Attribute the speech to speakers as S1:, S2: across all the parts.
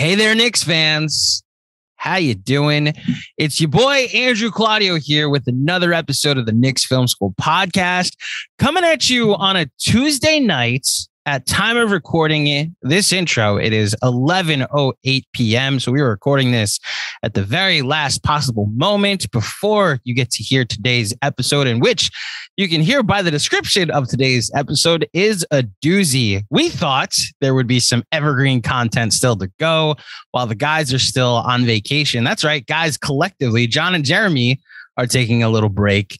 S1: Hey there, Knicks fans. How you doing? It's your boy, Andrew Claudio, here with another episode of the Knicks Film School Podcast, coming at you on a Tuesday night. At time of recording this intro, it is 11:08 p.m. So we were recording this at the very last possible moment before you get to hear today's episode, in which you can hear by the description of today's episode is a doozy. We thought there would be some evergreen content still to go while the guys are still on vacation. That's right, guys, collectively, Jon and Jeremy are taking a little break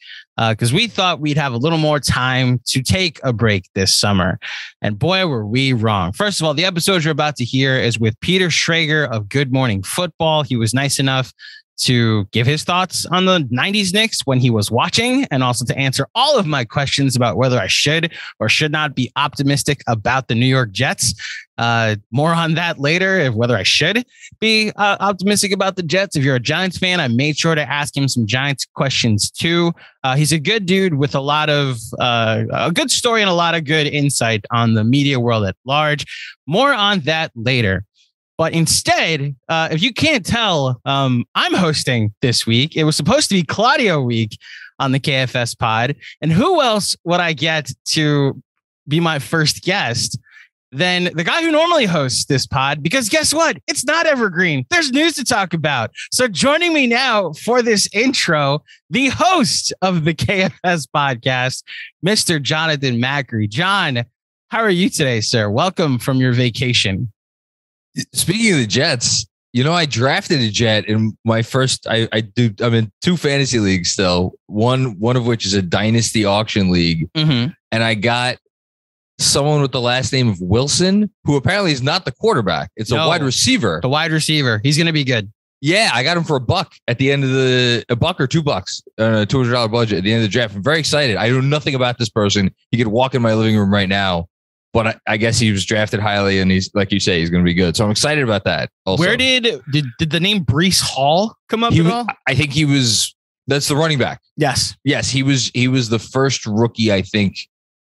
S1: because we thought we'd have a little more time to take a break this summer. And boy, were we wrong. First of all, the episode you're about to hear is with Peter Schrager of Good Morning Football. He was nice enough to give his thoughts on the 90s Knicks when he was watching, and also to answer all of my questions about whether I should or should not be optimistic about the New York Jets. More on that later, of whether I should be optimistic about the Jets. If you're a Giants fan, I made sure to ask him some Giants questions too. He's a good dude with a lot of a good story and a lot of good insight on the media world at large. More on that later. But instead, if you can't tell, I'm hosting this week. It was supposed to be Claudio week on the KFS pod. And who else would I get to be my first guest than the guy who normally hosts this pod? Because guess what? It's not evergreen. There's news to talk about. So joining me now for this intro, the host of the KFS podcast, Mr. Jonathan Macri. Jon, how are you today, sir? Welcome from your vacation.
S2: Speaking of the Jets, you know, I drafted a Jet in my first. I'm in two fantasy leagues still. One of which is a dynasty auction league, and I got someone with the last name of Wilson, who apparently is not the quarterback. It's a wide receiver.
S1: The wide receiver. He's going to be good.
S2: Yeah, I got him for $1 at the end of $1 or $2, a $200 budget at the end of the draft. I'm very excited. I know nothing about this person. He could walk in my living room right now. But I guess he was drafted highly, and he's, like you say, he's going to be good. So I'm excited about that. Also.
S1: Where did the name Breece Hall come up at all?
S2: I think he was. That's the running back.
S1: Yes.
S2: He was the first rookie, I think,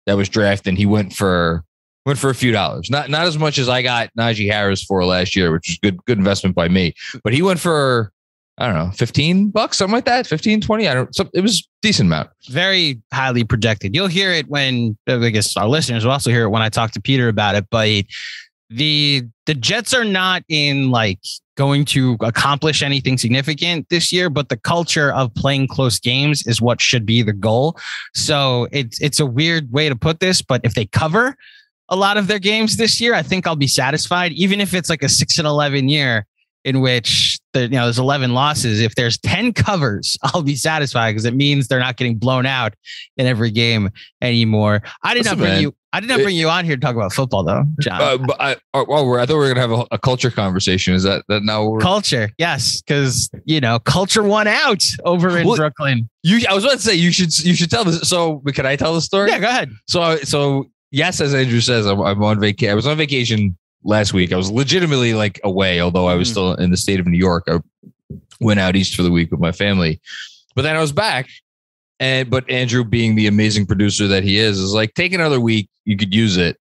S2: that was drafted. And he went for a few dollars. Not as much as I got Najee Harris for last year, which was good investment by me. But he went for, I don't know, $15, something like that. 15, 20. It was a decent amount. Very
S1: highly projected. You'll hear it when, I guess our listeners will also hear it when I talk to Peter about it. But the Jets are not going to accomplish anything significant this year, but the culture of playing close games is what should be the goal. So it's a weird way to put this, but if they cover a lot of their games this year, I think I'll be satisfied, even if it's like a 6-11 year in which there's 11 losses. If there's 10 covers, I'll be satisfied, because it means they're not getting blown out in every game anymore. I did not bring you on here to talk about football, though, Jon.
S2: I thought we were going to have a culture conversation. Is that now?
S1: Culture, yes, because culture won out over in Brooklyn.
S2: I was about to say you should tell this. So can I tell the story?
S1: Yeah, go ahead.
S2: So yes, as Andrew says, I'm on vacation. I was on vacation last week. I was legitimately away, although I was still in the state of New York. I went out east for the week with my family, but then I was back. But Andrew, being the amazing producer that he is like, take another week. You could use it.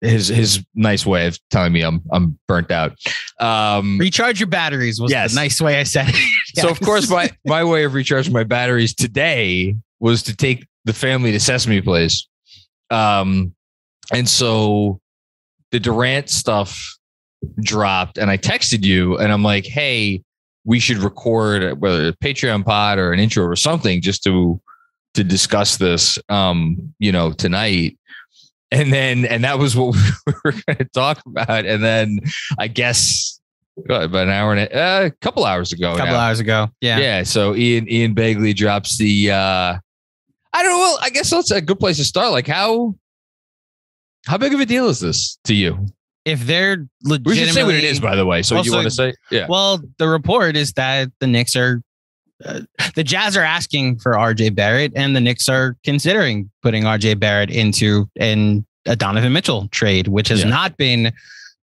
S2: His nice way of telling me I'm burnt out.
S1: Recharge your batteries was the nice way I said it. Yes.
S2: So of course my way of recharging my batteries today was to take the family to Sesame Place. And so the Durant stuff dropped, and I texted you, and I'm like, hey, we should record whether a Patreon pod or an intro or something just to discuss this, tonight. And that was what we were going to talk about. And then I guess about an hour and a couple hours ago.
S1: Yeah.
S2: Yeah. So Ian Begley drops the, I don't know. Well, I guess that's a good place to start. Like how big of a deal is this to you?
S1: If they're legitimately...
S2: We should say what it is, by the way. So you want to say? Yeah.
S1: Well, the report is that the Knicks are... the Jazz are asking for RJ Barrett, and the Knicks are considering putting RJ Barrett into a Donovan Mitchell trade, which has not been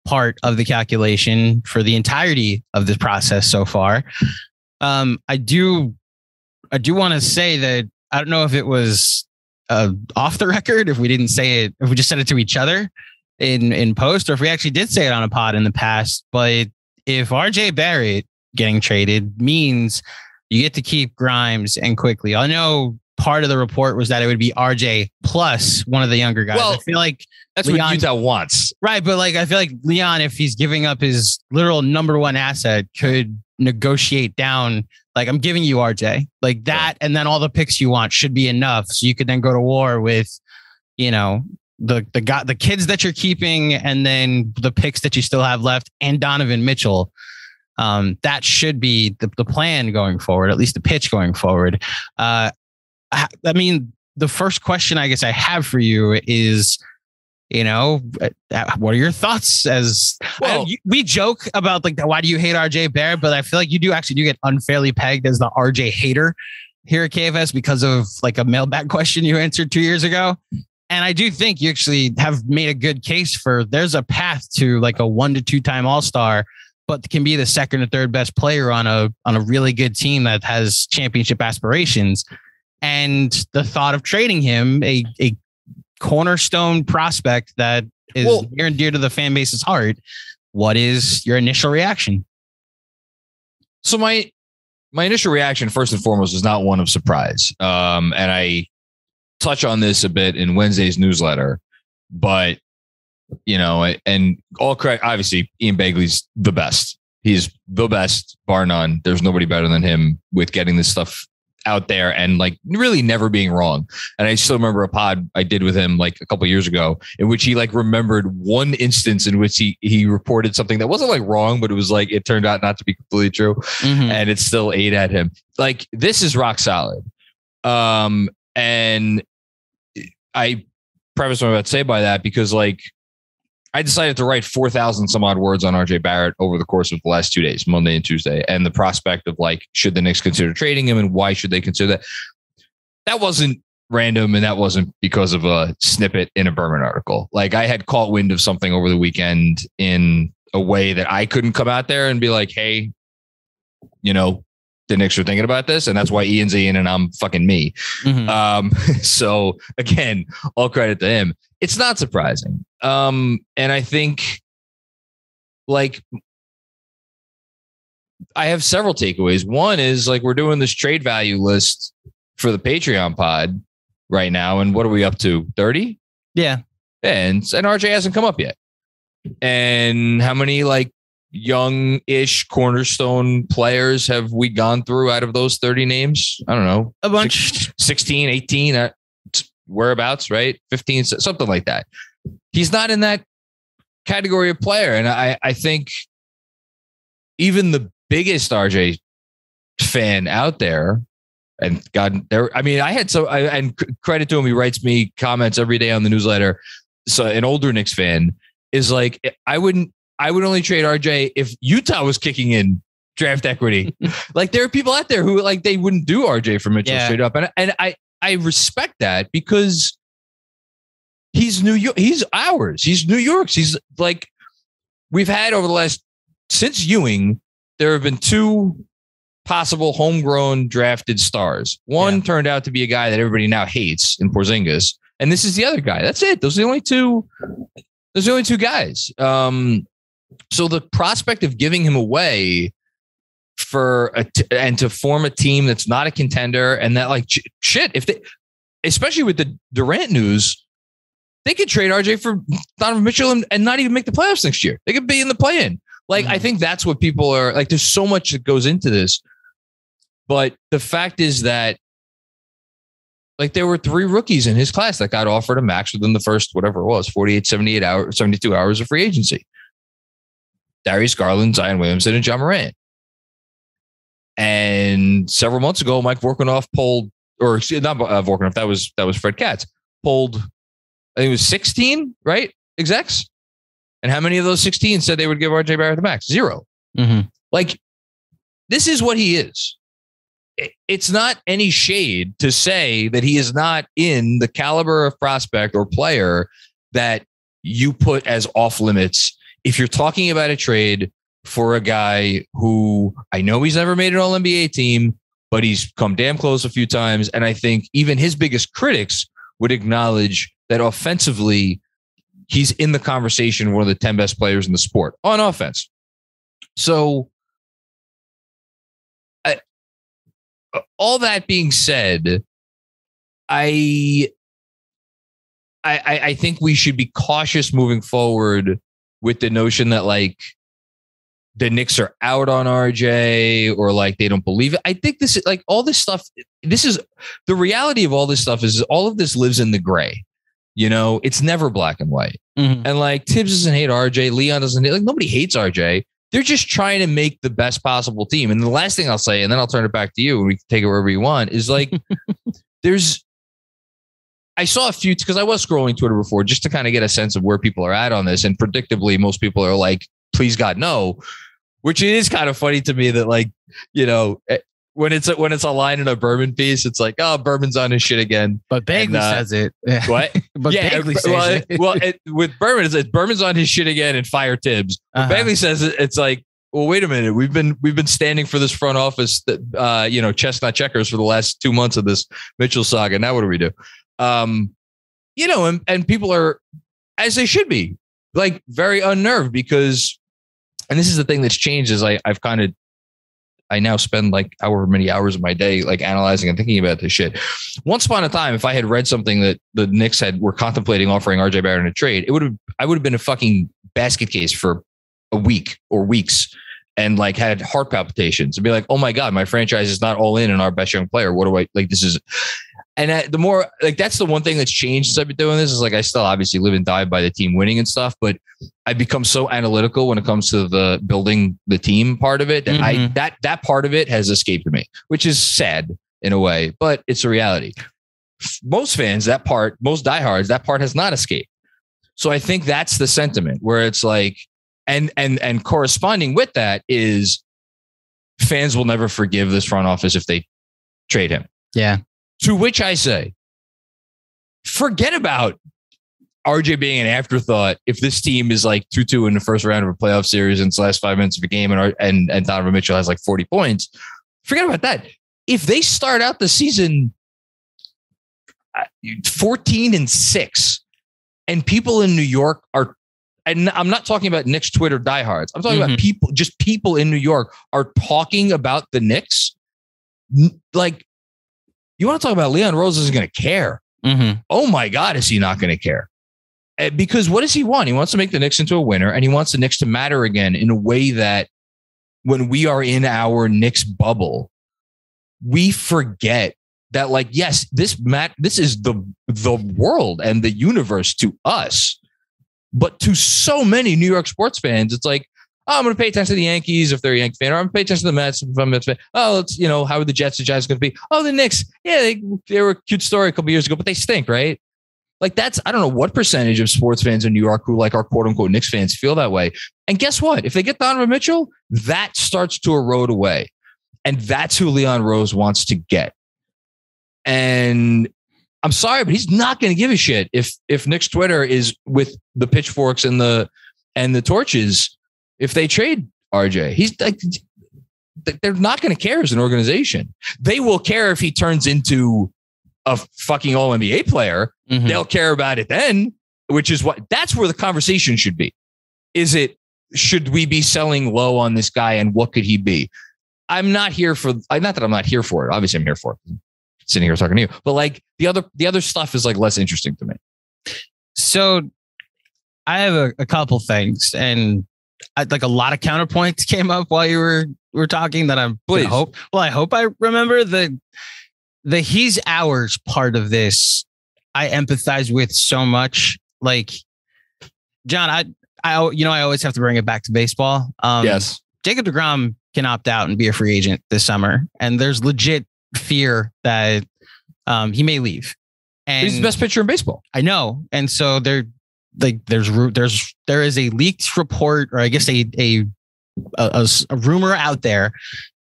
S1: part of the calculation for the entirety of the process so far. I do want to say that I don't know if it was off the record, if we didn't say it, if we just said it to each other in post, or if we actually did say it on a pod in the past. But if RJ Barrett getting traded means you get to keep Grimes and Quickly, I know part of the report was that it would be RJ plus one of the younger guys.
S2: Well,
S1: I feel like
S2: that's
S1: Leon,
S2: what Utah wants.
S1: Right. But like, I feel like Leon, if he's giving up his literal number one asset, could negotiate down. Like, I'm giving you RJ like that. And then all the picks you want should be enough. So you could then go to war with, the kids that you're keeping, and then the picks that you still have left, and Donovan Mitchell. That should be the plan going forward, at least the pitch going forward. I mean, the first question I guess I have for you is, what are your thoughts? We joke about like, why do you hate RJ Barrett? But I feel like you do get unfairly pegged as the RJ hater here at KFS because of like a mailbag question you answered 2 years ago. And I do think you actually have made a good case for there's a path to like a 1 to 2 time All-Star, but can be the second or third best player on a really good team that has championship aspirations. And the thought of trading him, a cornerstone prospect that is near and dear to the fan base's heart, what is your initial reaction?
S2: So my initial reaction, first and foremost, is not one of surprise. And I touch on this a bit in Wednesday's newsletter, but and all correct. Obviously, Ian Begley's the best. He's the best, bar none. There's nobody better than him with getting this stuff out there and like really never being wrong. And I still remember a pod I did with him like a couple of years ago in which he like remembered one instance in which he reported something that wasn't like wrong, but it was like, it turned out not to be completely true. Mm-hmm. And it still ate at him. Like, this is rock solid. And I preface what I'm about to say by that because like, I decided to write 4,000 some odd words on RJ Barrett over the course of the last 2 days, Monday and Tuesday. And the prospect of like, should the Knicks consider trading him and why should they consider that? That wasn't random. And that wasn't because of a snippet in a Berman article. Like, I had caught wind of something over the weekend in a way that I couldn't come out there and be like, hey, the Knicks are thinking about this. And that's why Ian's Ian and I'm fucking me. Mm-hmm. So again, all credit to him. It's not surprising. And I think like I have several takeaways. One is like, we're doing this trade value list for the Patreon pod right now. And what are we up to? 30?
S1: Yeah.
S2: And RJ hasn't come up yet. And how many like young-ish cornerstone players have we gone through out of those 30 names? I don't know.
S1: A bunch.
S2: 16, 18, whereabouts, right? 15, something like that. He's not in that category of player. And I think even the biggest RJ fan out there, and God, I had and credit to him, he writes me comments every day on the newsletter. So an older Knicks fan is like, I would only trade RJ if Utah was kicking in draft equity. Like, there are people out there who like, they wouldn't do RJ for Mitchell straight up. And I respect that because he's New York. He's ours. He's New York's. He's like, we've had over the last, since Ewing, there have been 2 possible homegrown drafted stars. One turned out to be a guy that everybody now hates in Porzingis. And this is the other guy. That's it. Those are the only 2. There's only 2 guys. So the prospect of giving him away and to form a team that's not a contender and that like shit, if they, especially with the Durant news, they could trade RJ for Donovan Mitchell and not even make the playoffs next year. They could be in the play-in. Like, I think that's what people are like. There's so much that goes into this, but the fact is that like there were 3 rookies in his class that got offered a max within the first, whatever it was, 48, 78 hours, 72 hours of free agency. Darius Garland, Zion Williamson, and John Morant. And several months ago, Mike Vorkunov pulled, or not Vorkunov, that was Fred Katz, pulled, I think it was 16, right? Execs. And how many of those 16 said they would give RJ Barrett the max? 0. Mm-hmm. Like, this is what he is. It's not any shade to say that he is not in the caliber of prospect or player that you put as off limits. If you're talking about a trade for a guy who I know he's never made an All-NBA team, but he's come damn close a few times. And I think even his biggest critics would acknowledge that offensively, he's in the conversation, one of the 10 best players in the sport on offense. So all that being said, I think we should be cautious moving forward with the notion that like the Knicks are out on RJ or like they don't believe it. I think this is like all this stuff. This is the reality of all this stuff is all of this lives in the gray. You know, it's never black and white. Mm-hmm. And like Tibbs doesn't hate RJ. Leon doesn't hate, like nobody hates RJ. They're just trying to make the best possible team. And the last thing I'll say, and then I'll turn it back to you and we can take it wherever you want, is like I saw a few because I was scrolling Twitter before just to kind of get a sense of where people are at on this. And predictably, most people are like, please God, no, which it is kind of funny to me that like, you know, when it's a line in a Berman piece, it's like, oh, Berman's on his shit again.
S1: But Begley says it.
S2: What?
S1: But yeah, Begley says
S2: it. With Berman, it's Berman's on his shit again and fire Tibbs. Begley says it, it's like, well, wait a minute. We've been standing for this front office that you know, chestnut checkers for the last 2 months of this Mitchell saga. Now what do we do? You know, and people are, as they should be, like very unnerved because, and this is the thing that's changed is I now spend like however many hours of my day like analyzing and thinking about this shit. Once upon a time, if I had read something that the Knicks were contemplating offering RJ Barrett in a trade, I would have been a fucking basket case for a week or weeks and like had heart palpitations and be like, oh my God, my franchise is not all in our best young player. What do I like? This is, and the more like, that's the one thing that's changed since I've been doing this is like, I still obviously live and die by the team winning and stuff, but I become so analytical when it comes to the building the team part of it that that part of it has escaped me, which is sad in a way, but it's a reality. Most fans, most diehards, that part has not escaped. So I think that's the sentiment where it's like, and corresponding with that is fans will never forgive this front office if they trade him.
S1: Yeah.
S2: To which I say, forget about RJ being an afterthought if this team is like 2-2 in the first round of a playoff series in the last 5 minutes of a game and Donovan Mitchell has like 40 points. Forget about that. If they start out the season 14-6 and people in New York are, and I'm not talking about Knicks Twitter diehards. I'm talking about people in New York are talking about the Knicks. Like, you want to talk about Leon Rose isn't going to care. Oh my God, is he not going to care? Because what does he want? He wants to make the Knicks into a winner and he wants the Knicks to matter again in a way that when we are in our Knicks bubble, we forget that like, yes, this is the world and the universe to us. But to so many New York sports fans, it's like, oh, I'm going to pay attention to the Yankees if they're a Yankee fan, or I'm going to pay attention to the Mets if I'm a Mets fan. Oh, it's, you know, how are the Jets and Giants going to be? Oh, the Knicks. Yeah, they were a cute story a couple years ago, but they stink, right? Like I don't know what percentage of sports fans in New York who like are quote unquote Knicks fans feel that way. And guess what? If they get Donovan Mitchell, that starts to erode away. And that's who Leon Rose wants to get. And I'm sorry, but he's not going to give a shit if Knicks Twitter is with the pitchforks and the torches. If they trade RJ, he's like, they're not going to care as an organization. They will care if he turns into a fucking all NBA player. They'll care about it then, that's where the conversation should be. Should we be selling low on this guy and what could he be? I'm not here for, not that I'm not here for it. Obviously I'm here for it. Sitting here talking to you, but like the other stuff is like less interesting to me. So
S1: I have a couple things and like a lot of counterpoints came up while you were talking that I hope I remember the he's ours part of this. I empathize with so much. Like, John, I always have to bring it back to baseball.
S2: Yes.
S1: Jacob deGrom can opt out and be a free agent this summer. And there's legit fear that he may leave. And
S2: he's the best pitcher in baseball.
S1: I know. And so there is a leaked report, or I guess a rumor out there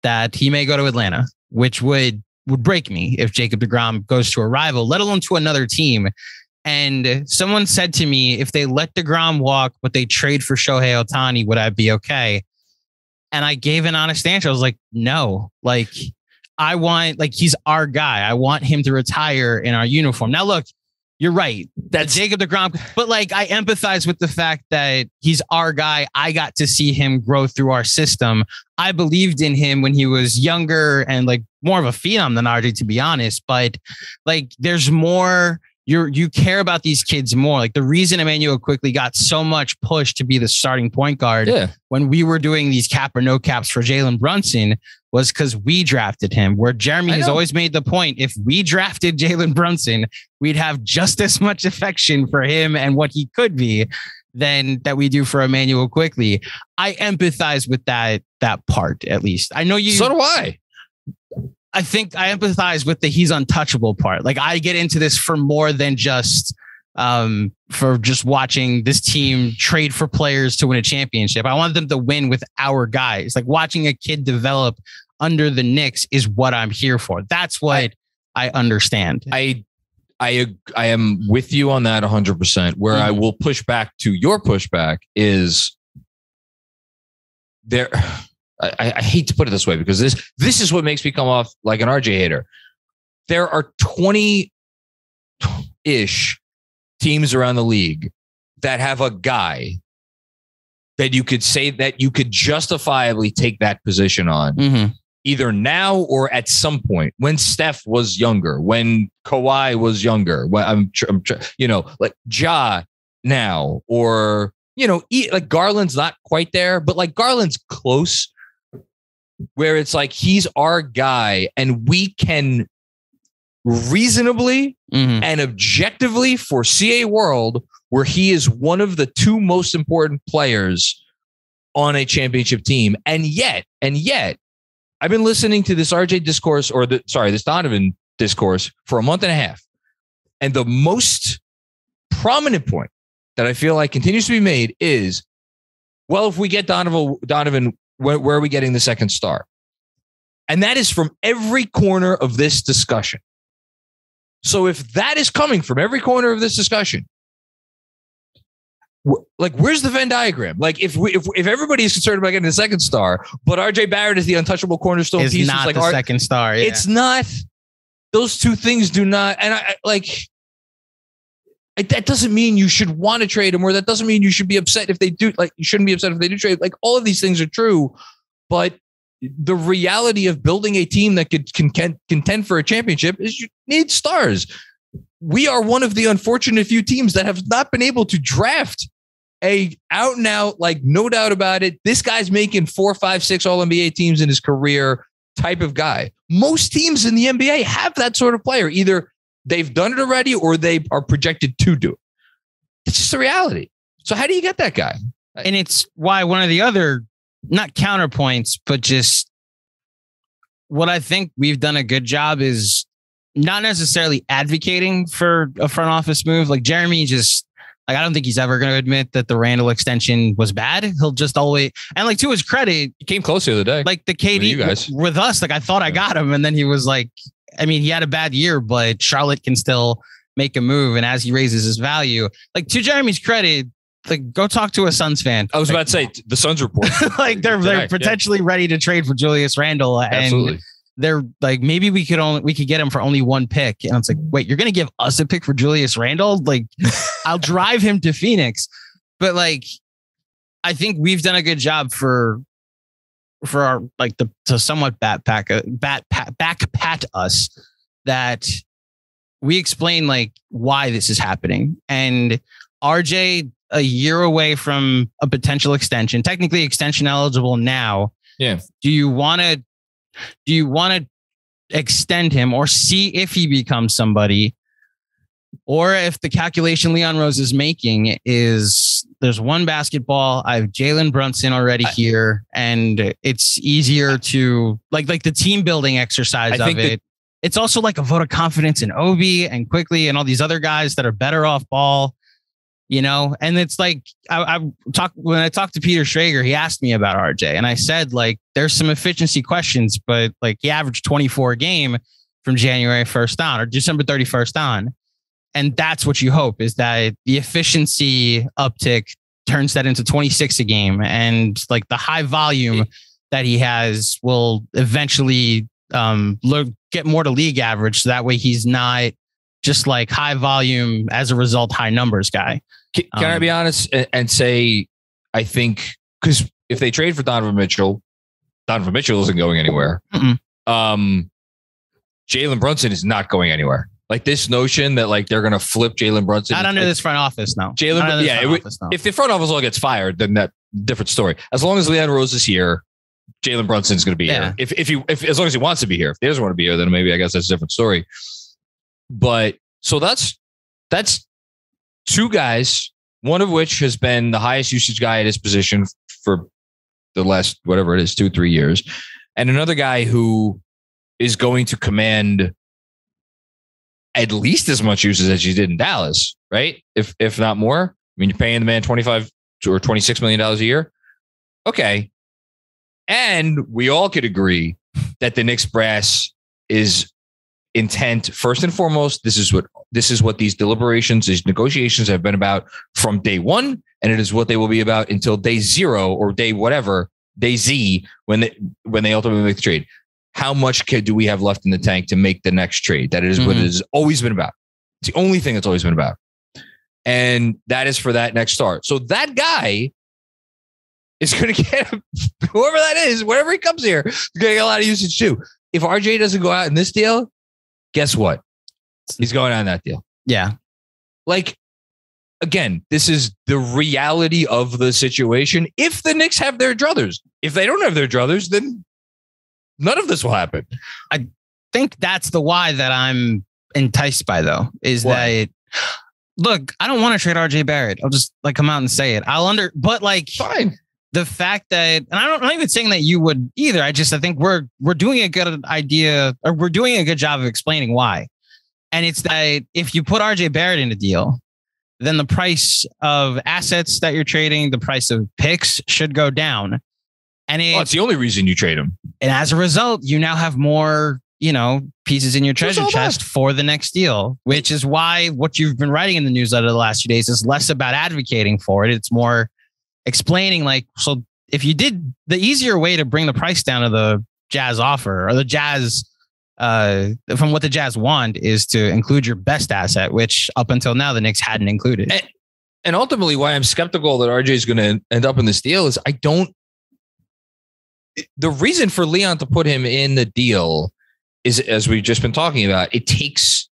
S1: that he may go to Atlanta, which would break me if Jacob deGrom goes to a rival, let alone to another team. And someone said to me, if they let deGrom walk, but they trade for Shohei Ohtani, would I be okay? And I gave an honest answer. I was like, no, like I want, like, he's our guy. I want him to retire in our uniform. Now, look, You're right.
S2: That's
S1: Jacob deGrom. But like, I empathize with the fact that he's our guy. I got to see him grow through our system. I believed in him when he was younger and like more of a phenom than RJ, to be honest. But like, there's more. You care about these kids more. Like the reason Emmanuel quickly got so much push to be the starting point guard when we were doing these cap or no caps for Jalen Brunson was because we drafted him, where Jeremy has always made the point. If we drafted Jalen Brunson, we'd have just as much affection for him and what he could be than that we do for Emmanuel quickly. I empathize with that part, at least. I know you.
S2: So do I.
S1: I think I empathize with the he's untouchable part. Like I get into this for more than just for just watching this team trade for players to win a championship. I want them to win with our guys. Like watching a kid develop under the Knicks is what I'm here for. That's what I understand.
S2: I am with you on that 100%. Where I will push back to your pushback is there. I hate to put it this way because this is what makes me come off like an RJ hater. There are 20-ish teams around the league that have a guy that you could say that you could justifiably take that position on, either now or at some point when Steph was younger, when Kawhi was younger, when like Ja now, or like Garland's not quite there, but like Garland's close. Where it's like he's our guy and we can reasonably and objectively foresee a world where he is one of the two most important players on a championship team. And yet, I've been listening to this RJ discourse this Donovan discourse for a month and a half. And the most prominent point that I feel like continues to be made is, well, if we get Donovan, where are we getting the second star? And that is from every corner of this discussion. So if that is coming from every corner of this discussion, like where's the Venn diagram? Like if everybody is concerned about getting the second star, but RJ Barrett is the untouchable cornerstone piece,
S1: is not the second star. Yeah.
S2: It's not. Those two things do not. And that doesn't mean you should want to trade him, or that doesn't mean you should be upset if they do. Like you shouldn't be upset if they do trade. Like all of these things are true, but the reality of building a team that can contend for a championship is you need stars. We are one of the unfortunate few teams that have not been able to draft a out and out, like no doubt about it, this guy's making 4, 5, 6 All-NBA teams in his career type of guy. Most teams in the NBA have that sort of player. Either they've done it already or they are projected to do it. It's just the reality. So how do you get that guy?
S1: And it's why one of the other, not counterpoints, but just what I think we've done a good job is not necessarily advocating for a front office move. Like Jeremy just, like, I don't think he's ever going to admit that the Randall extension was bad. He'll just always, and like to his credit,
S2: he came close the other day.
S1: Like the KD
S2: you guys.
S1: With us, like I thought I got him. And then he was like, I mean, he had a bad year, but Charlotte can still make a move. And as he raises his value, like to Jeremy's credit, like go talk to a Suns fan.
S2: I was about to say the Suns report.
S1: Like they're potentially ready to trade for Julius Randle.
S2: Absolutely.
S1: And they're like, maybe we could get him for only one pick. And it's like, wait, you're going to give us a pick for Julius Randle? Like I'll drive him to Phoenix. But like, I think we've done a good job for our, like to somewhat back pat us that we explain like why this is happening. And RJ, a year away from a potential extension, technically extension eligible now.
S2: Yeah.
S1: Do you want to extend him or see if he becomes somebody, or if the calculation Leon Rose is making is there's one basketball, I have Jalen Brunson already here, and it's easier to like the team building exercise of it. It's also like a vote of confidence in Obi and Quickly and all these other guys that are better off ball. You know, and it's like when I talked to Peter Schrager, he asked me about RJ, and I said like there's some efficiency questions, but like he averaged 24 a game from January 1st on or December 31st on, and that's what you hope is that the efficiency uptick turns that into 26 a game, and like the high volume that he has will eventually get more to league average, so that way he's not just like high volume, as a result, high numbers guy.
S2: Can I be honest and say, I think, because if they trade for Donovan Mitchell isn't going anywhere. Jalen Brunson is not going anywhere. Like this notion that like they're going to flip Jalen Brunson.
S1: Not under
S2: like,
S1: this front office, no.
S2: If the front office all gets fired, then that different story. As long as Leon Rose is here, Jalen Brunson's going to be here. If as long as he wants to be here. If he doesn't want to be here, then maybe I guess that's a different story. But so that's two guys, one of which has been the highest usage guy at his position for the last, whatever it is, 2-3 years. And another guy who is going to command at least as much usage as you did in Dallas, right? If not more. I mean, you're paying the man $25 or $26 million a year. Okay. And we all could agree that the Knicks brass is intent, first and foremost. This is what these deliberations, these negotiations have been about from day one. And it is what they will be about until day zero or day whatever, day Z, when they ultimately make the trade. How much do we have left in the tank to make the next trade? That is what it has always been about. It's the only thing that's always been about. And that is for that next start. So that guy is going to get, whoever that is, whenever he comes here, is going to get a lot of usage too. If RJ doesn't go out in this deal, guess what? He's going on that deal.
S1: Yeah.
S2: Like, again, this is the reality of the situation. If the Knicks have their druthers, if they don't have their druthers, then none of this will happen.
S1: I think that's the why that I'm enticed by, though, is that, look, I don't want to trade RJ Barrett. I'll just like come out and say it. But like,
S2: fine.
S1: The fact that, and I'm not even saying that you would either. I think we're doing a good idea, or we're doing a good job of explaining why. And it's that if you put RJ Barrett in a deal, then the price of assets that you're trading, the price of picks should go down. And
S2: it's the only reason you trade him.
S1: And as a result, you now have more, pieces in your treasure chest for the next deal, which is why what you've been writing in the newsletter the last few days is less about advocating for it. It's more explaining, like, so if you did, the easier way to bring the price down of the Jazz offer, or the Jazz, from what the Jazz want, is to include your best asset, which up until now the Knicks hadn't included.
S2: And ultimately, why I'm skeptical that RJ is going to end up in this deal is the reason for Leon to put him in the deal is, as we've just been talking about, it takes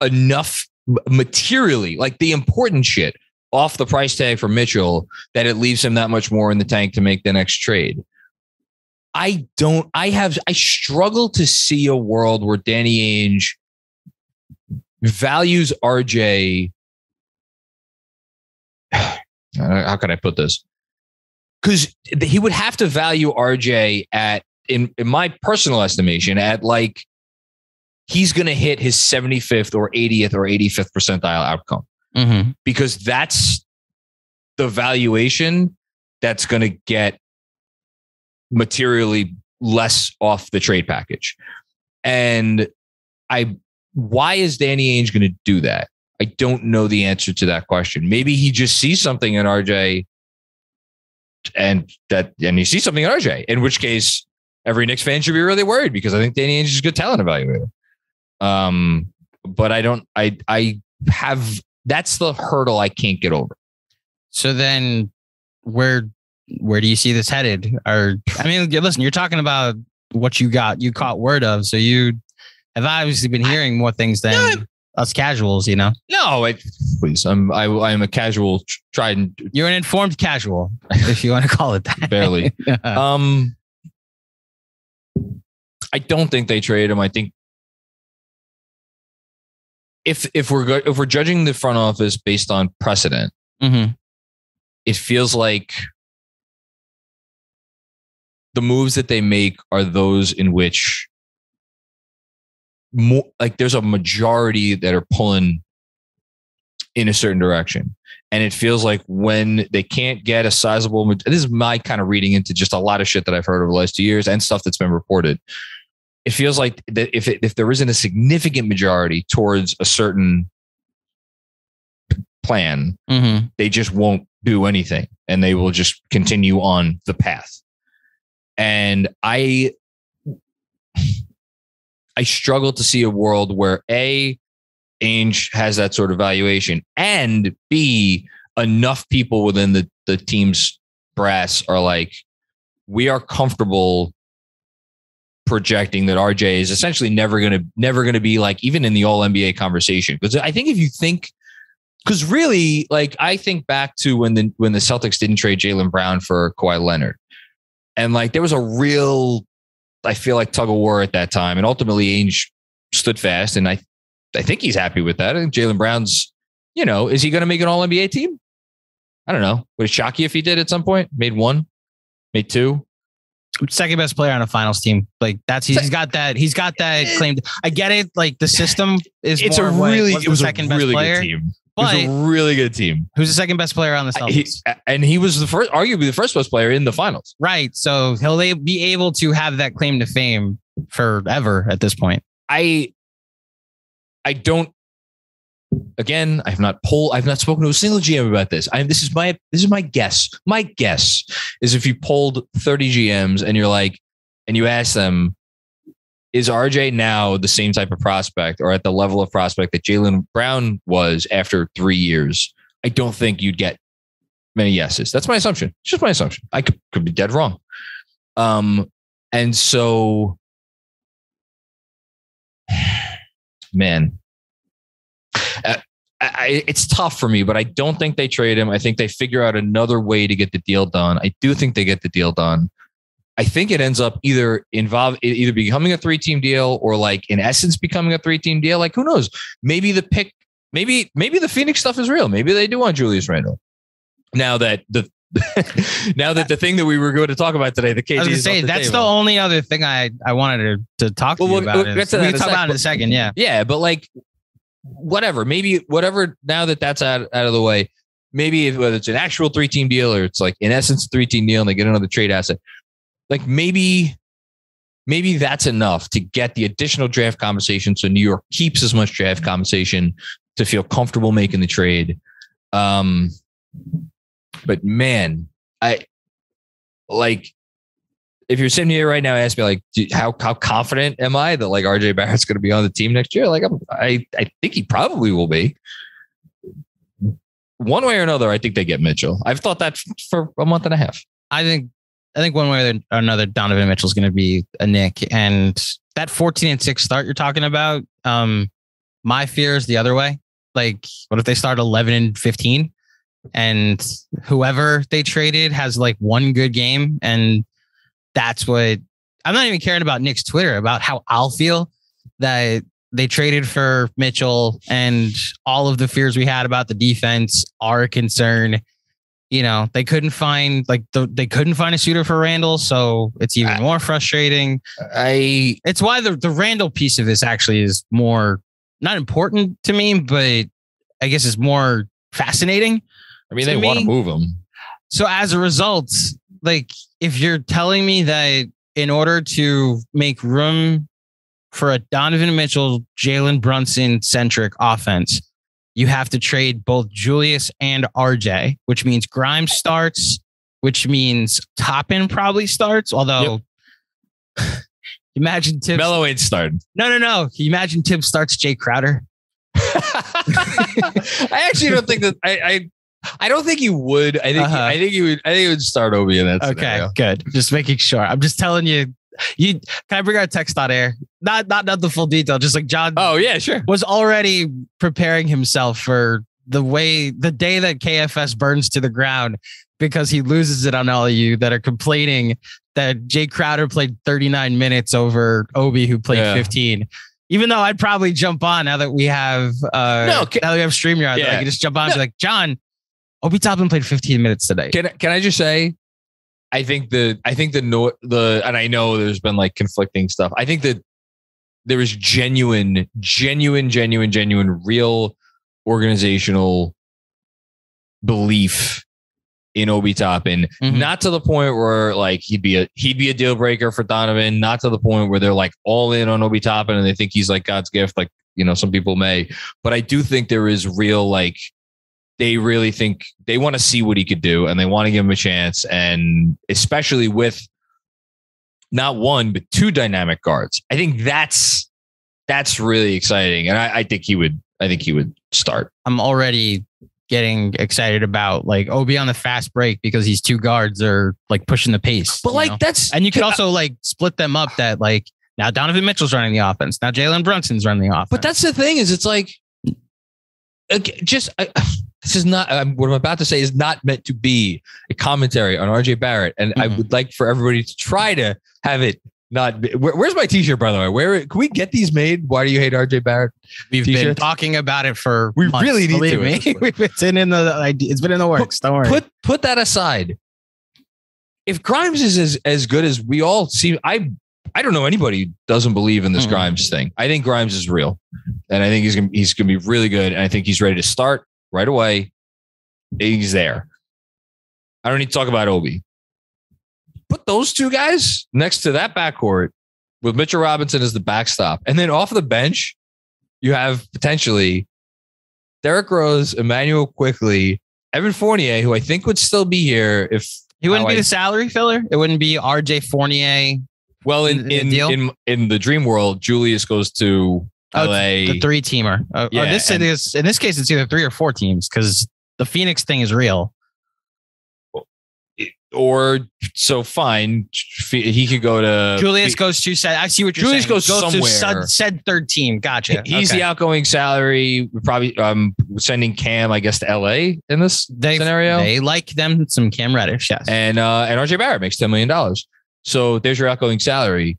S2: enough materially, like the important shit, off the price tag for Mitchell that it leaves him that much more in the tank to make the next trade. I struggle to see a world where Danny Ainge values RJ. How can I put this? Because he would have to value RJ at, in my personal estimation, at like he's going to hit his 75th or 80th or 85th percentile outcome. Because that's the valuation that's going to get materially less off the trade package. And why is Danny Ainge going to do that? I don't know the answer to that question. Maybe he just sees something in RJ and he sees something in RJ, in which case every Knicks fan should be really worried, because I think Danny Ainge is a good talent evaluator. But that's the hurdle I can't get over. So then where do you see this headed? Listen, you're talking about what you caught word of. So you have obviously been hearing more things than us casuals, No, please. I'm a casual
S1: You're an informed casual, if you want to call it that.
S2: Barely. I don't think they trade him. I think if we're judging the front office based on precedent, it feels like the moves that they make are those in which more like there's a majority that are pulling in a certain direction. And it feels like when they can't get a sizable, this is my kind of reading into just a lot of shit that I've heard over the last 2 years and stuff that's been reported. It feels like that if there isn't a significant majority towards a certain plan, they just won't do anything, and they will just continue on the path. And I I struggle to see a world where A, Ainge has that sort of valuation, and B, enough people within the team's brass are like, we are comfortable projecting that RJ is essentially never gonna be like even in the All NBA conversation. Because I think if you think, because really, like I think back to when the Celtics didn't trade Jaylen Brown for Kawhi Leonard, and like there was a real, I feel like, tug of war at that time, and ultimately Ainge stood fast, and I think he's happy with that. I think Jaylen Brown's, is he going to make an All NBA team? I don't know. Would it shock you if he did at some point? Made one, made two.
S1: Second best player on a finals team. Like he's got that claim. I get it. Like the system is. It was a really good team. But it was a really good team. Who's the second best player on the Celtics?
S2: He was arguably the first best player in the finals.
S1: Right. So he'll be able to have that claim to fame forever at this point.
S2: I don't. Again, I've not spoken to a single GM about this. This is my guess. My guess is if you polled 30 GMs and you're like, and you ask them, is RJ now the same type of prospect or at the level of prospect that Jaylen Brown was after 3 years? I don't think you'd get many yeses. That's my assumption. It's just my assumption. I could be dead wrong. And so, man, it's tough for me, but I don't think they trade him. I think they figure out another way to get the deal done. I do think they get the deal done. I think it ends up either becoming a 3-team deal or like in essence becoming a 3-team deal. Like who knows? Maybe the Phoenix stuff is real. Maybe they do want Julius Randle. Now that the thing that we were going to talk about today, the KD. I was going to say
S1: that's the only other thing I wanted to talk to you about. We can talk about it in a second. Yeah.
S2: Yeah. But like, whatever, now that that's out of the way, maybe whether it's an actual 3-team deal or it's like in essence a 3-team deal and they get another trade asset, like maybe that's enough to get the additional draft compensation. So New York keeps as much draft compensation to feel comfortable making the trade. But man, I like, if you're sitting here right now, ask me like, how confident am I that like RJ Barrett's going to be on the team next year? Like I think he probably will be. One way or another, I think they get Mitchell. I've thought that for a month and a half.
S1: I think one way or another, Donovan Mitchell is going to be a Knick, and that 14-6 start you're talking about. My fear is the other way. Like, what if they start 11-15, and whoever they traded has like one good game, and that's what I'm not even caring about Knicks Twitter about how I'll feel that they traded for Mitchell and all of the fears we had about the defense are a concern. They couldn't find a suitor for Randall. So it's even more frustrating. It's why the Randall piece of this actually is more not important to me, but I guess it's more fascinating.
S2: I mean, they want to move him.
S1: So as a result, like if you're telling me that in order to make room for a Donovan Mitchell, Jalen Brunson centric offense, you have to trade both Julius and RJ, which means Grimes starts, which means Toppin probably starts. Although, imagine Tibbs.
S2: Melo ain't starting.
S1: No. Can you imagine Tibbs starts Jay Crowder?
S2: I actually don't think that I don't think he would. I think he would start Obi in that scenario.
S1: Okay, good. Just making sure. I'm just telling you. Can I bring our text on air? Not the full detail. Just like John.
S2: Oh yeah, sure.
S1: Was already preparing himself for the day that KFS burns to the ground because he loses it on all of you that are complaining that Jay Crowder played 39 minutes over Obi who played 15. Even though I'd probably jump on now that we have now that we have StreamYard, I can just jump on and be like, John, Obi Toppin played 15 minutes today.
S2: Can I just say, I think and I know there's been like conflicting stuff. I think that there is genuine, real organizational belief in Obi Toppin. Mm-hmm. Not to the point where like he'd be a deal breaker for Donovan. Not to the point where they're like all in on Obi Toppin and they think he's like God's gift. Like, some people may, but I do think there is real like. They really think they want to see what he could do and they want to give him a chance. And especially with not one, but two dynamic guards. I think that's That's really exciting. And I think he would start.
S1: I'm already getting excited about like Obi on the fast break because these two guards are like pushing the pace.
S2: But like
S1: know?
S2: and
S1: you could also like split them up that like now Donovan Mitchell's running the offense. Now Jalen Brunson's running the offense.
S2: But that's the thing is it's like this is not what I'm about to say is not meant to be a commentary on RJ Barrett. And I would like for everybody to try to have it not be, where's my t-shirt, by the way? Where can we get these made? Why do you hate RJ Barrett?
S1: We've been talking about it for
S2: we
S1: months,
S2: really need
S1: believe me. It's been in the works. Don't worry.
S2: Put that aside. If Grimes is as good as we all see, I don't know anybody who doesn't believe in this Grimes thing. I think Grimes is real, and I think he's gonna be really good, and I think he's ready to start right away. He's there. I don't need to talk about Obi. Put those two guys next to that backcourt with Mitchell Robinson as the backstop. And then off the bench, you have potentially Derrick Rose, Emmanuel Quickly, Evan Fournier, who I think would still be here if
S1: he wouldn't be the salary filler. It wouldn't be RJ Fournier.
S2: Well, in the dream world, Julius goes to LA.
S1: The 3-teamer. In this case, it's either 3 or 4 teams because the Phoenix thing is real.
S2: Or so fine, he could go to
S1: Julius goes to said. I see what you're
S2: Julius
S1: saying.
S2: Goes somewhere.
S1: Said third team. Gotcha.
S2: He's the outgoing salary. We're probably sending Cam, I guess, to LA in this scenario.
S1: They like them some Cam Reddish, yes.
S2: And RJ Barrett makes $10 million. So there's your outgoing salary,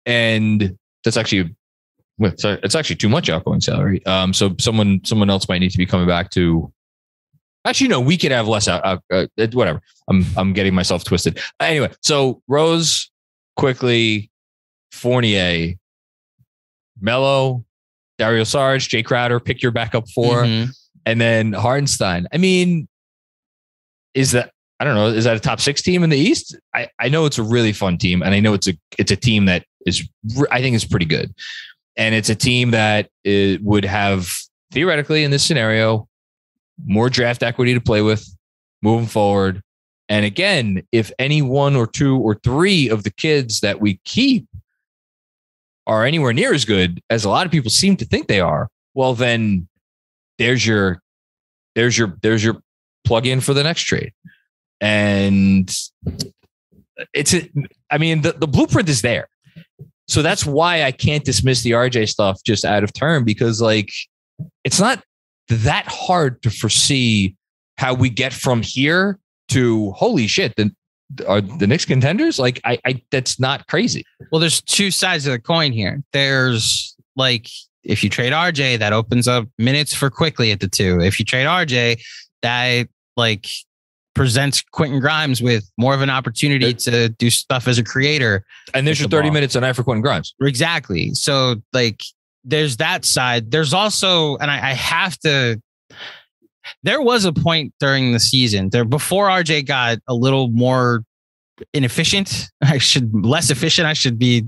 S2: and that's actually it's actually too much outgoing salary. So someone else might need to be coming back to. Actually, no, we could have less whatever. I'm getting myself twisted. Anyway, so Rose, Quickly, Fournier, Melo, Dario Saric, Jay Crowder, pick your backup 4, and then Hartenstein. I mean, is that a top 6 team in the East? I know it's a really fun team, and I know it's a team that I think is pretty good, and it's a team that would have theoretically in this scenario more draft equity to play with moving forward. And again, if any 1 or 2 or 3 of the kids that we keep are anywhere near as good as a lot of people seem to think they are, well, then there's your plug in for the next trade. And the blueprint is there. So that's why I can't dismiss the RJ stuff just out of turn, because like, it's not that hard to foresee how we get from here to holy shit. Are the Knicks contenders? Like I that's not crazy.
S1: Well, there's 2 sides of the coin here. There's like, if you trade RJ, that opens up minutes for Quickly at the 2. If you trade RJ, that like presents Quentin Grimes with more of an opportunity to do stuff as a creator.
S2: And there's your 30 minutes a night for Quentin Grimes.
S1: Exactly. So like, there's that side. There's also, and I have to, there was a point during the season there before RJ got a little more inefficient. Less efficient. I should be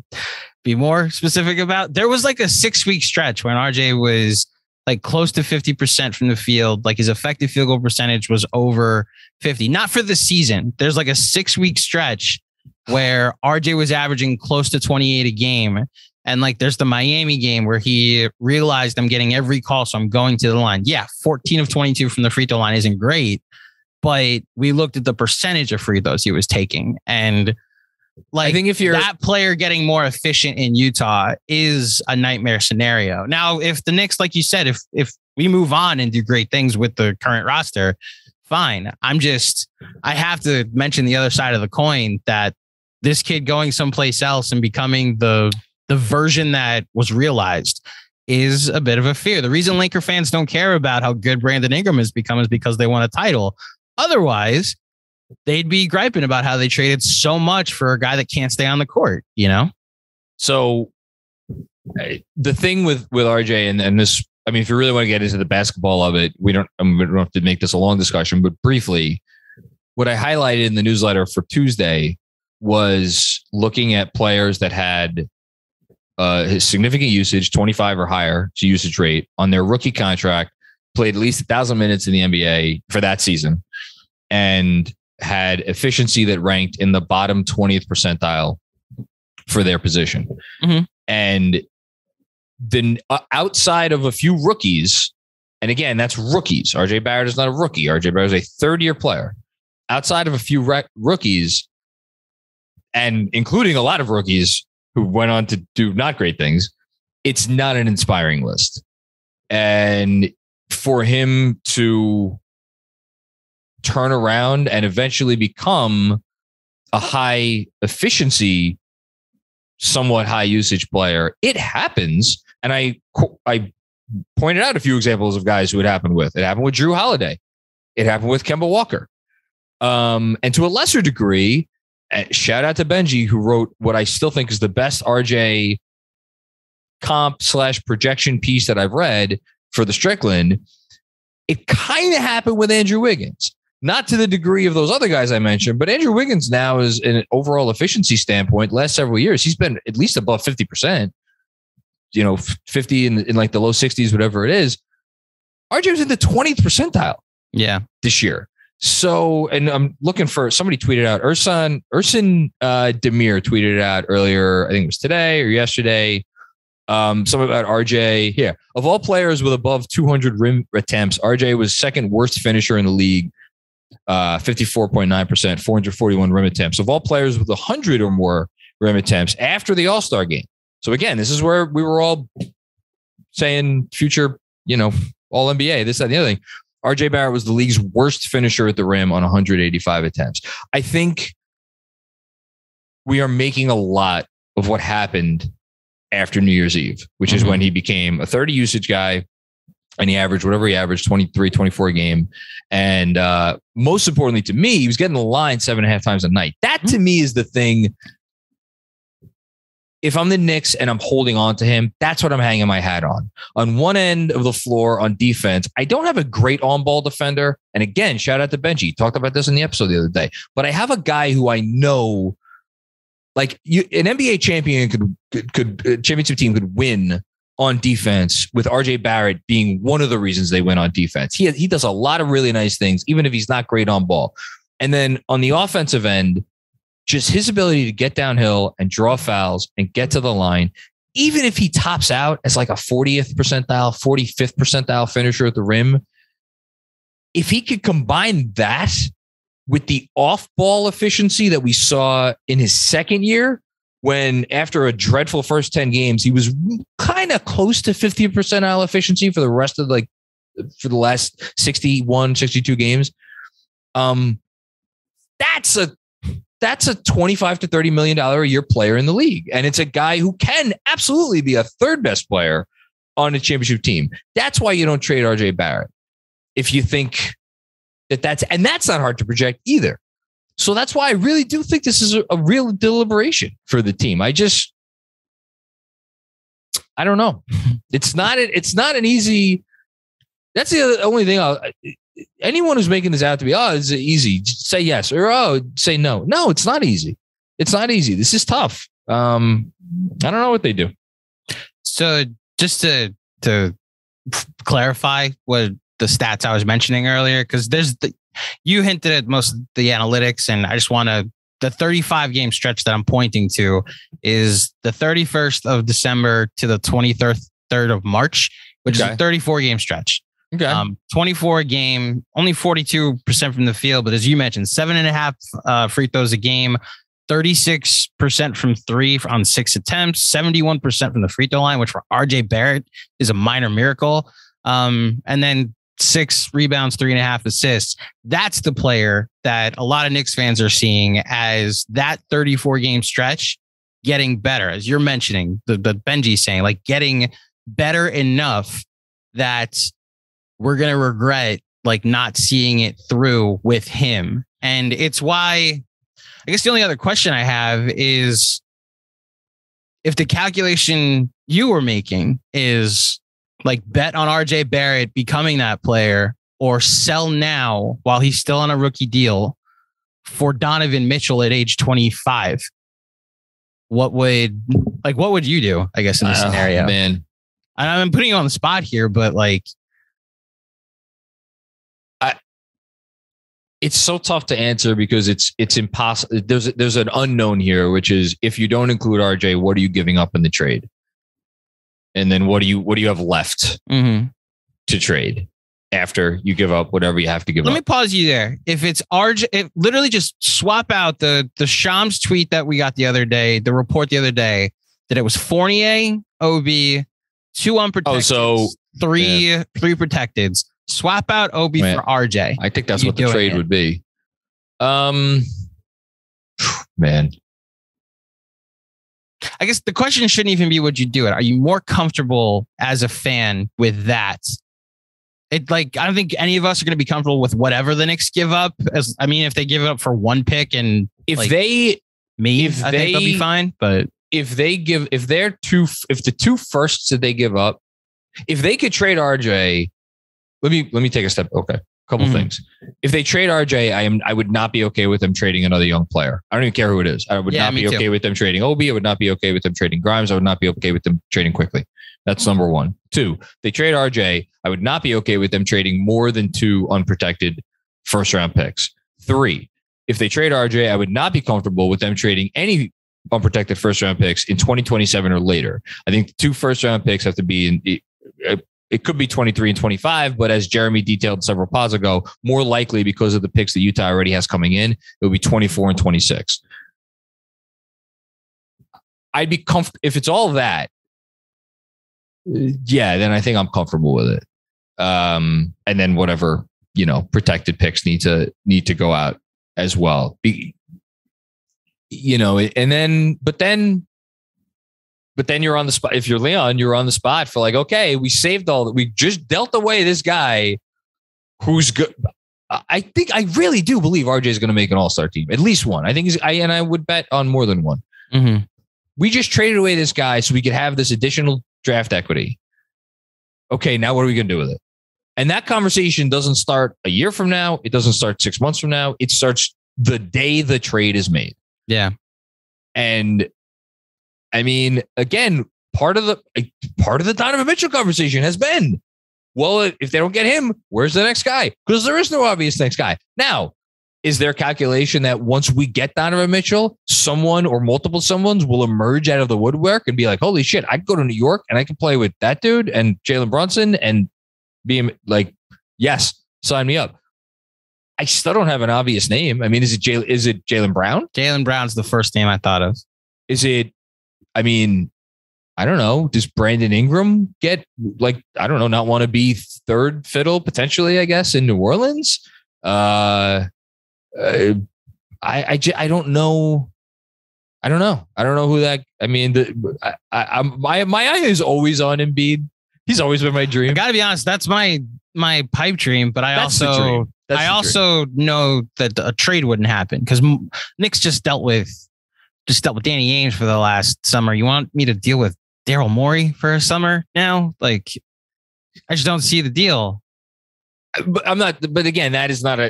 S1: more specific about. There was like a 6-week stretch when RJ was like close to 50% from the field. Like his effective field goal percentage was over 50, not for the season. There's like a 6-week stretch where RJ was averaging close to 28 a game. And like, there's the Miami game where he realized I'm getting every call, so I'm going to the line. Yeah, 14 of 22 from the free throw line isn't great, but we looked at the percentage of free throws he was taking. And like, I think if you're that player getting more efficient in Utah is a nightmare scenario. Now, if the Knicks, like you said, if we move on and do great things with the current roster, fine. I have to mention the other side of the coin that this kid going someplace else and becoming the version that was realized is a bit of a fear. The reason Laker fans don't care about how good Brandon Ingram has become is because they won a title. Otherwise, they'd be griping about how they traded so much for a guy that can't stay on the court, you know?
S2: So the thing with RJ and this, I mean, if you really want to get into the basketball of it, we don't have to make this a long discussion, but briefly, what I highlighted in the newsletter for Tuesday was looking at players that had his significant usage, 25 or higher usage rate on their rookie contract, played at least 1,000 minutes in the NBA for that season, and had efficiency that ranked in the bottom 20th percentile for their position. And then outside of a few rookies, and again, that's rookies. RJ Barrett is not a rookie. RJ Barrett is a third-year player. Outside of a few rookies, and including a lot of rookies who went on to do not great things, it's not an inspiring list. And for him to turn around and eventually become a high efficiency, somewhat high usage player, it happens. And I pointed out a few examples of guys who it happened with. It happened with Drew Holiday. It happened with Kemba Walker. And to a lesser degree, shout out to Benji, who wrote what I still think is the best RJ comp / projection piece that I've read for the Strickland. It kind of happened with Andrew Wiggins, not to the degree of those other guys I mentioned, but Andrew Wiggins now is, in an overall efficiency standpoint, last several years, he's been at least above 50%, 50 in like the low 60s, whatever it is. RJ was in the 20th percentile.
S1: Yeah.
S2: This year. So, and I'm looking for, somebody tweeted out, Ersan Demir tweeted it out earlier, I think it was today or yesterday. Something about RJ. Yeah. Of all players with above 200 rim attempts, RJ was second worst finisher in the league. 54.9%, 441 rim attempts. Of all players with 100 or more rim attempts after the All-Star game. So again, this is where we were all saying future, all NBA, this, that, and the other thing. RJ Barrett was the league's worst finisher at the rim on 185 attempts. I think we are making a lot of what happened after New Year's Eve, which is when he became a 30 usage guy and he averaged whatever he averaged, 23, 24 a game. And most importantly to me, he was getting the line 7.5 times a night. That to me is the thing. If I'm the Knicks and I'm holding on to him, that's what I'm hanging my hat on. On one end of the floor on defense, I don't have a great on-ball defender. And again, shout out to Benji. Talked about this in the episode the other day. But I have a guy who I know, like an NBA champion championship team could win on defense with RJ Barrett being one of the reasons they win on defense. He does a lot of really nice things, even if he's not great on ball. And then on the offensive end, just his ability to get downhill and draw fouls and get to the line, even if he tops out as like a 40th percentile, 45th percentile finisher at the rim, if he could combine that with the off-ball efficiency that we saw in his second year, when after a dreadful first 10 games, he was kind of close to 50th percentile efficiency for the rest of for the last 61, 62 games. That's a $25 to $30 million a year player in the league. And it's a guy who can absolutely be a third best player on a championship team. That's why you don't trade RJ Barrett. If you think that's not hard to project either. So that's why I really do think this is a real deliberation for the team. I don't know. It's not an easy, that's the only thing anyone who's making this out to be, it's easy, say yes, or say no. No, it's not easy. It's not easy. This is tough. I don't know what they do. So just to clarify what the stats I was mentioning earlier, because you hinted at most of the analytics, and I just want the 35 game stretch that I'm pointing to is the 31st of December to the 23rd of March, which is a 34 game stretch. Okay. 24 a game, only 42% from the field, but as you mentioned, 7.5 free throws a game, 36% from three on 6 attempts, 71% from the free throw line, which for RJ Barrett is a minor miracle. And then 6 rebounds, 3.5 assists. That's the player that a lot of Knicks fans are seeing as that 34 game stretch getting better, as you're mentioning, the Benji saying, like getting better enough that we're going to regret like not seeing it through with him. And it's why, I guess the only other question I have is if the calculation you were making is like bet on RJ Barrett becoming that player or sell now while he's still on a rookie deal for Donovan Mitchell at age 25, what would you do, I guess, in this scenario? Man,
S1: I'm putting you on the spot here, but like,
S2: it's so tough to answer because it's impossible. There's an unknown here, which is if you don't include RJ, what are you giving up in the trade? And then what do you have left
S1: Mm-hmm.
S2: to trade after you give up whatever you have to give up?
S1: Let me pause you there. If it's RJ, literally just swap out the Shams tweet that we got the other day, the report the other day that it was Fournier, OB, 2 unprotected, three protecteds. Swap out OB for RJ.
S2: I think that's what the trade would be. Man.
S1: I guess the question shouldn't even be would you do it? Are you more comfortable as a fan with that? I don't think any of us are going to be comfortable with whatever the Knicks give up. If they give it up for 1 pick and
S2: if
S1: I
S2: think
S1: they'll be fine. But
S2: if the 2 firsts that they give up, if they could trade RJ, let me take a step. Okay. Couple things. If they trade RJ, I would not be okay with them trading another young player. I don't even care who it is. I would not be okay with them trading Obi. I would not be okay with them trading Grimes. I would not be okay with them trading quickly. That's number 1. 2, they trade RJ. I would not be okay with them trading more than 2 unprotected first round picks. 3, if they trade RJ, I would not be comfortable with them trading any unprotected first round picks in 2027 or later. I think the 2 first round picks have to be it could be 23 and 25, but as Jeremy detailed several pods ago, more likely because of the picks that Utah already has coming in, it will be 24 and 26. I'd be comfortable if it's all that. Yeah, then I think I'm comfortable with it. And then whatever, protected picks need to go out as well. But then you're on the spot. If you're Leon, you're on the spot for okay, we saved all that. We just dealt away this guy who's good. I really do believe RJ is going to make an all-star team. At least one. I think I would bet on more than one.
S1: Mm-hmm.
S2: We just traded away this guy so we could have this additional draft equity. Okay, now what are we going to do with it? And that conversation doesn't start a year from now. It doesn't start 6 months from now. It starts the day the trade is made.
S1: Yeah.
S2: And again, part of the Donovan Mitchell conversation has been, well, if they don't get him, where's the next guy? Because there is no obvious next guy. Now, is there calculation that once we get Donovan Mitchell, someone or multiple someones will emerge out of the woodwork and be like, holy shit, I can go to New York and I can play with that dude and Jalen Brunson and be like, yes, sign me up. I still don't have an obvious name. Is it Jalen Brown?
S1: Jalen Brown's the first name I thought of.
S2: Is it, I don't know. Does Brandon Ingram get not want to be third fiddle potentially, I guess, in New Orleans? I don't know. I don't know who that. My eye is always on Embiid. He's always been my dream.
S1: I gotta be honest. That's my pipe dream, but I also know that a trade wouldn't happen because Knicks just dealt with Danny Ainge for the last summer. You want me to deal with Daryl Morey for a summer now? I just don't see the deal.
S2: But I'm not. But again, that is not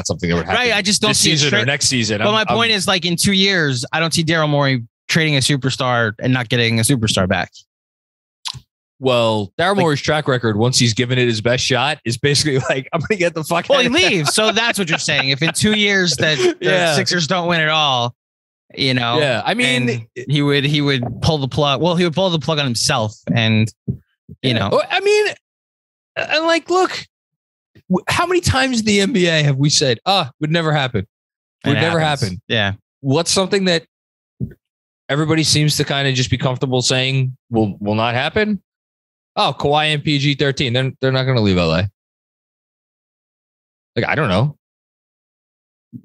S2: something that would happen.
S1: Right. I just don't see
S2: season or next season.
S1: But my point is, in 2 years, I don't see Daryl Morey trading a superstar and not getting a superstar back.
S2: Well, Daryl Morey's track record, once he's given it his best shot, is basically I'm going to get the fuck out.
S1: Well, he leaves. So that's what you're saying. If in 2 years that the Sixers don't win at all,
S2: yeah.
S1: He would pull the plug. Well, he would pull the plug on himself, and
S2: look, how many times in the NBA have we said, would never happen. Would never happen.
S1: Yeah.
S2: What's something that everybody seems to kind of just be comfortable saying will not happen? Oh, Kawhi and PG-13. They're not going to leave LA. I don't know.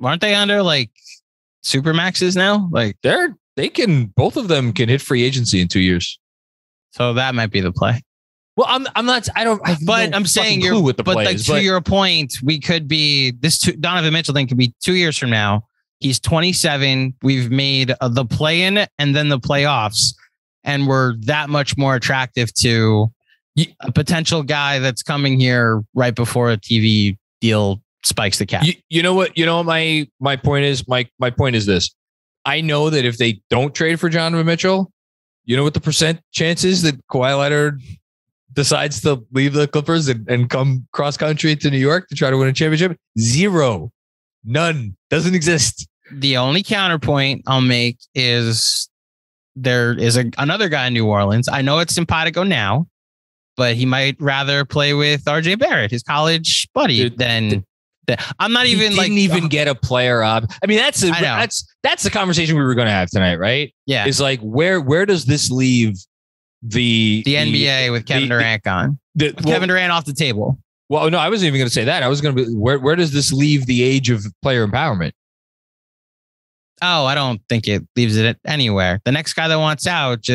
S1: Aren't they under super maxes now?
S2: Both of them can hit free agency in 2 years.
S1: So that might be the play.
S2: Well, I'm not. I don't.
S1: I'm saying you're. With the plays, to your point, we could be Donovan Mitchell thing could be 2 years from now. He's 27. We've made the play-in and then the playoffs, and we're that much more attractive to a potential guy that's coming here right before a TV deal spikes the cap.
S2: You know what? My point is. My point is this. I know that if they don't trade for Donovan Mitchell, you know what the percent chance is that Kawhi Leonard decides to leave the Clippers and come cross country to New York to try to win a championship? 0. None. Doesn't exist.
S1: The only counterpoint I'll make is there is another guy in New Orleans. I know it's simpatico now, but he might rather play with RJ Barrett, his college buddy, than I'm not even
S2: he didn't even get a player up. I mean, that's the conversation we were going to have tonight, right?
S1: Yeah.
S2: It's like, where does this leave the
S1: NBA with Kevin Durant gone? Kevin Durant off the table.
S2: Well, no, I wasn't even going to say that. I was going to be, where does this leave the age of player empowerment?
S1: Oh, I don't think it leaves it anywhere. The next guy that wants out,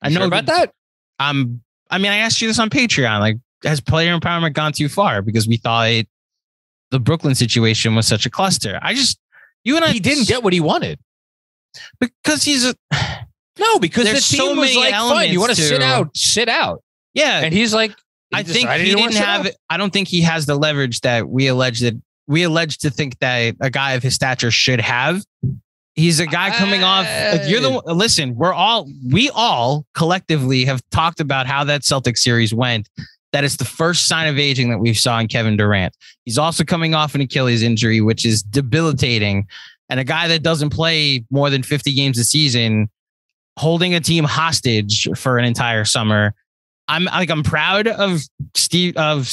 S1: I know
S2: about that.
S1: I mean, I asked you this on Patreon. Like, has player empowerment gone too far? Because we thought the Brooklyn situation was such a cluster. He didn't get what he wanted because because
S2: there's
S1: the team
S2: so many
S1: was like, fine,
S2: you want to sit out.
S1: Yeah.
S2: And he's like,
S1: I don't think he has the leverage that we allege to think that a guy of his stature should have. He's a guy coming off. Listen, we all collectively have talked about how that Celtics series went. That is the first sign of aging that we saw in Kevin Durant. He's also coming off an Achilles injury, which is debilitating. And a guy that doesn't play more than 50 games a season, holding a team hostage for an entire summer. I'm proud of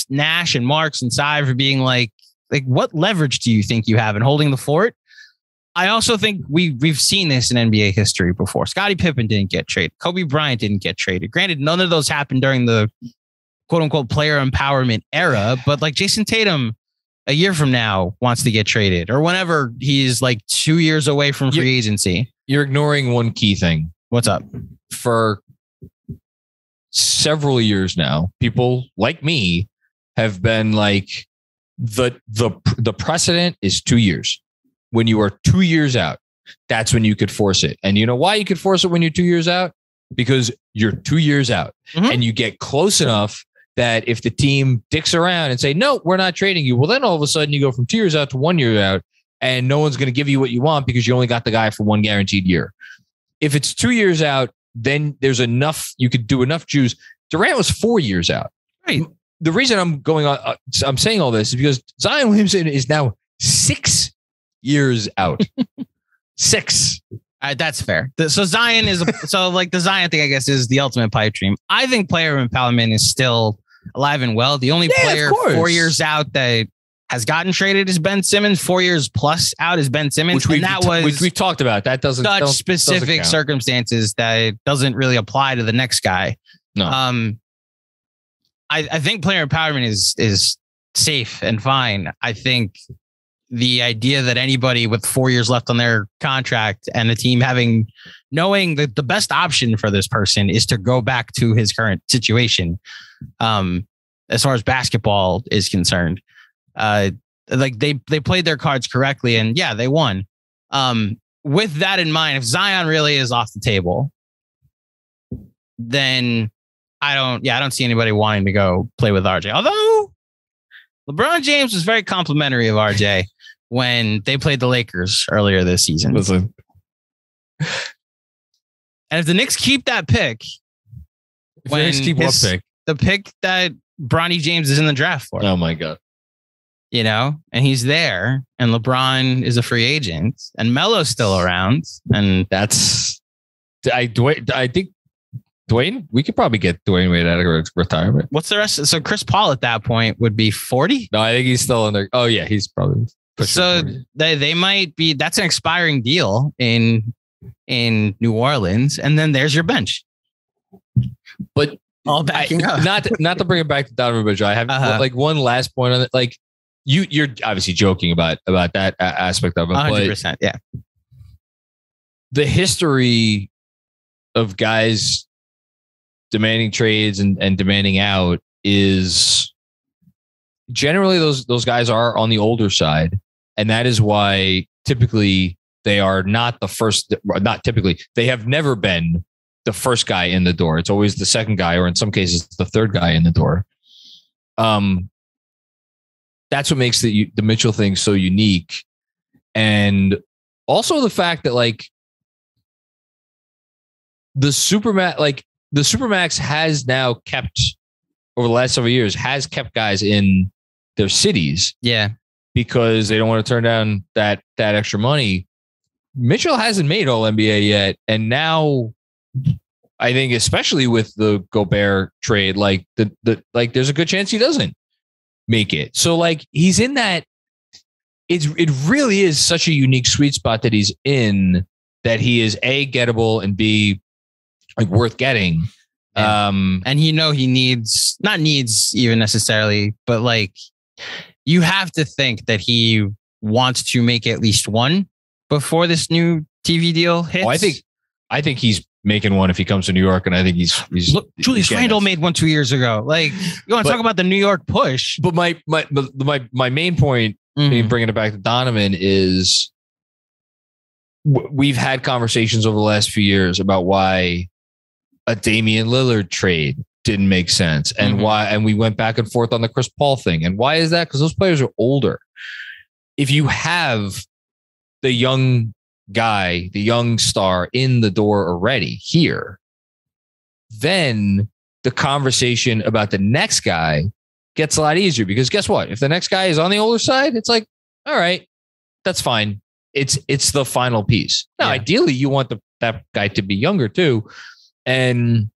S1: Nash and Marks and Cy for being like, what leverage do you think you have in holding the fort? I also think we've seen this in NBA history before. Scottie Pippen didn't get traded. Kobe Bryant didn't get traded. Granted, none of those happened during the quote unquote player empowerment era, but like Jason Tatum a year from now wants to get traded or whenever he's like 2 years away from free agency.
S2: You're ignoring one key thing.
S1: What's up?
S2: For several years now, people like me have been like, the precedent is 2 years. When you are 2 years out, that's when you could force it. And you know why you could force it when you're 2 years out? Because you're 2 years out and you get close enough that if the team dicks around and say, no, we're not trading you. Well, then all of a sudden you go from 2 years out to 1 year out and no one's going to give you what you want because you only got the guy for one guaranteed year. If it's 2 years out, then there's enough, you could do enough juice. Durant was 4 years out.
S1: Right.
S2: The reason I'm saying all this is because Zion Williamson is now 6 years out. 6.
S1: That's fair. So Zion is the Zion thing, I guess, is the ultimate pipe dream. I think player empowerment is still alive and well. The only player 4 years out that has gotten traded is Ben Simmons. 4 years plus out is Ben Simmons.
S2: Which we've talked about. That doesn't
S1: such specific
S2: doesn't
S1: circumstances that it doesn't really apply to the next guy.
S2: No.
S1: I think player empowerment is safe and fine. I think the idea that anybody with 4 years left on their contract and the team knowing that the best option for this person is to go back to his current situation, as far as basketball is concerned, like they played their cards correctly and yeah, they won. With that in mind, if Zion really is off the table, then I don't see anybody wanting to go play with RJ. Although LeBron James was very complimentary of RJ when they played the Lakers earlier this season.
S2: Listen.
S1: And if the Knicks keep that pick, the pick that Bronny James is in the draft for.
S2: Oh my God.
S1: And he's there and LeBron is a free agent and Melo's still around. And
S2: I think Dwayne, we could probably get Dwayne Wade out of retirement.
S1: What's the rest? So Chris Paul at that point would be 40.
S2: No, I think he's still in there. Oh yeah, he's probably.
S1: So 40. They might be. That's an expiring deal in New Orleans, and then there's your bench.
S2: But
S1: all backing up.
S2: Not to bring it back to Donovan Mitchell. I have like one last point on it. Like you're obviously joking about that aspect of it.
S1: 100%. Yeah.
S2: The history of guys demanding trades and demanding out is generally those guys are on the older side. And that is why typically they are not the first, not typically, they have never been the first guy in the door. It's always the second guy, or in some cases, the third guy in the door. That's what makes the Mitchell thing so unique. And also the fact that like the Supermax has now kept, over the last several years, has kept guys in their cities.
S1: Yeah.
S2: Because they don't want to turn down that extra money. Mitchell hasn't made All NBA yet. And now I think especially with the Gobert trade, like there's a good chance he doesn't make it. So like he's in that. It really is such a unique sweet spot that he's in, that he is A, gettable, and B, like worth getting.
S1: And he needs, not needs even necessarily, but like you have to think that he wants to make at least one before this new TV deal hits.
S2: Oh, I think he's making one if he comes to New York, and I think he's
S1: look, Julius Randle made one 2 years ago. Like, you want to talk about the New York push?
S2: But my main point in bringing it back to Donovan is we've had conversations over the last few years about why a Damian Lillard trade didn't make sense, and and we went back and forth on the Chris Paul thing. And why is that? Because those players are older. If you have the young guy, the young star in the door already here, then the conversation about the next guy gets a lot easier, because guess what? If the next guy is on the older side, it's like, all right, that's fine. It's the final piece. Now, ideally, you want that guy to be younger too. And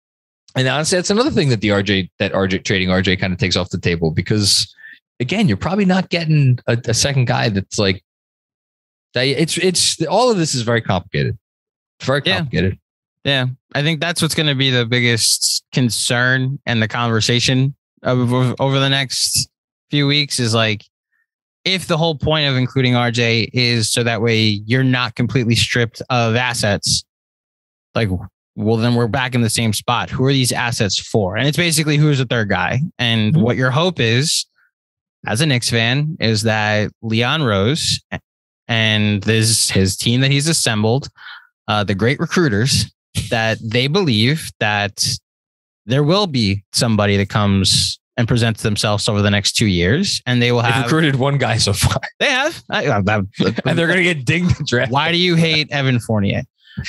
S2: honestly, that's another thing that trading RJ kind of takes off the table, because again, you're probably not getting a second guy that's like, it's all of this is very complicated. It's very complicated.
S1: Yeah. I think that's what's going to be the biggest concern and the conversation over the next few weeks is like, if the whole point of including RJ is so that way you're not completely stripped of assets, like, well, then we're back in the same spot. Who are these assets for? And it's basically who's the third guy. And what your hope is, as a Knicks fan, is that Leon Rose and his team that he's assembled, the great recruiters, that they believe that there will be somebody that comes and presents themselves over the next 2 years, and they will have
S2: recruited one guy so far.
S1: They have,
S2: and they're going to get dinged in draft.
S1: Why do you hate Evan Fournier?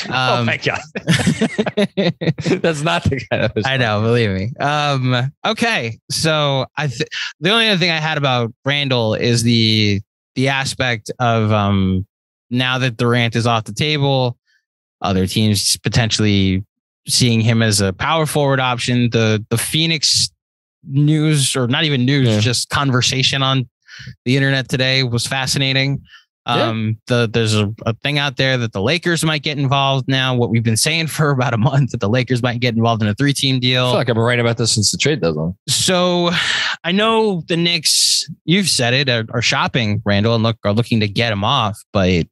S2: Oh my God. That's not the kind of
S1: I know, believe me. Okay. So the only other thing I had about Randle is the aspect of now that Durant is off the table, other teams potentially seeing him as a power forward option. The Phoenix news, or not even news, just conversation on the internet today was fascinating. There's a thing out there that the Lakers might get involved now. What we've been saying for about a month, that the Lakers might get involved in a 3-team deal.
S2: I feel like I've been writing about this since the trade deadline.
S1: So I know the Knicks, you've said it, are shopping Randle and are looking to get him off. But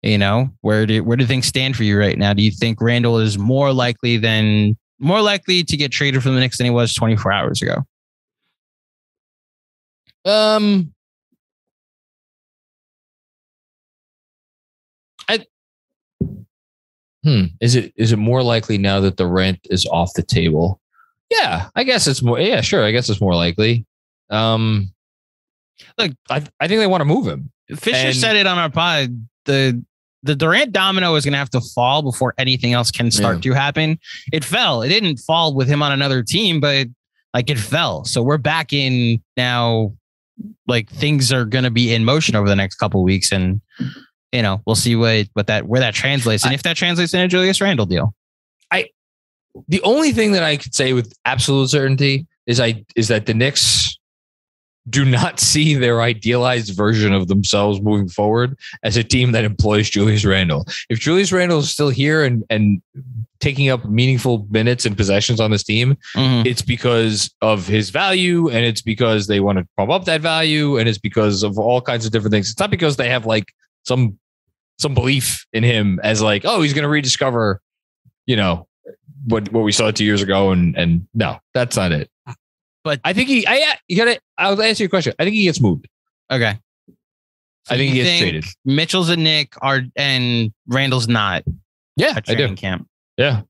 S1: you know, where do things stand for you right now? Do you think Randle is more likely to get traded from the Knicks than he was 24 hours ago?
S2: Is it more likely now that the rent is off the table? Yeah, I guess it's more. Yeah, sure. I guess it's more likely. Look, I think they want to move him.
S1: Fisher said it on our pod. The Durant domino is going to have to fall before anything else can start to happen. It fell. It didn't fall with him on another team, but like it fell. So we're back in now. Like things are going to be in motion over the next couple of weeks, and you know, we'll see where that translates, and if that translates in a Julius Randle deal.
S2: The only thing that I could say with absolute certainty is that the Knicks do not see their idealized version of themselves moving forward as a team that employs Julius Randle. If Julius Randle is still here and taking up meaningful minutes and possessions on this team, it's because of his value, and it's because they want to pump up that value, and it's because of all kinds of different things. It's not because they have like some belief in him as like, oh, he's going to rediscover, you know, what we saw 2 years ago. And no, that's not it. But I think I'll answer your question. I think he gets moved.
S1: Okay. So
S2: I think he gets traded.
S1: Mitchell's a Nick and Randall's not.
S2: Yeah,
S1: at training camp.
S2: Yeah.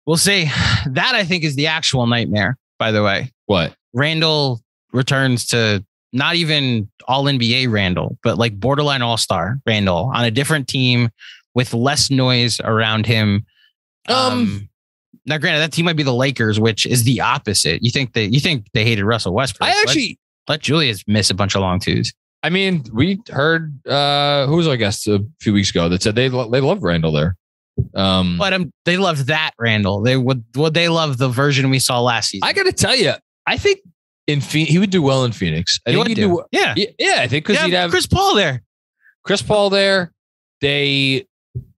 S1: We'll see. That I think is the actual nightmare, by the way.
S2: What?
S1: Randle returns to not even all NBA Randle, but like borderline all-star Randle on a different team with less noise around him. Now, granted, that team might be the Lakers, which is the opposite. You think they hated Russell Westbrook? Let Julius miss a bunch of long twos.
S2: I mean, we heard who was our guest a few weeks ago that said they love Randle there.
S1: But they loved that Randall. They they love the version we saw last season.
S2: I got to tell you, I think he would do well in Phoenix. I think he'd do.
S1: Yeah.
S2: I think because he'd have
S1: Chris Paul there.
S2: They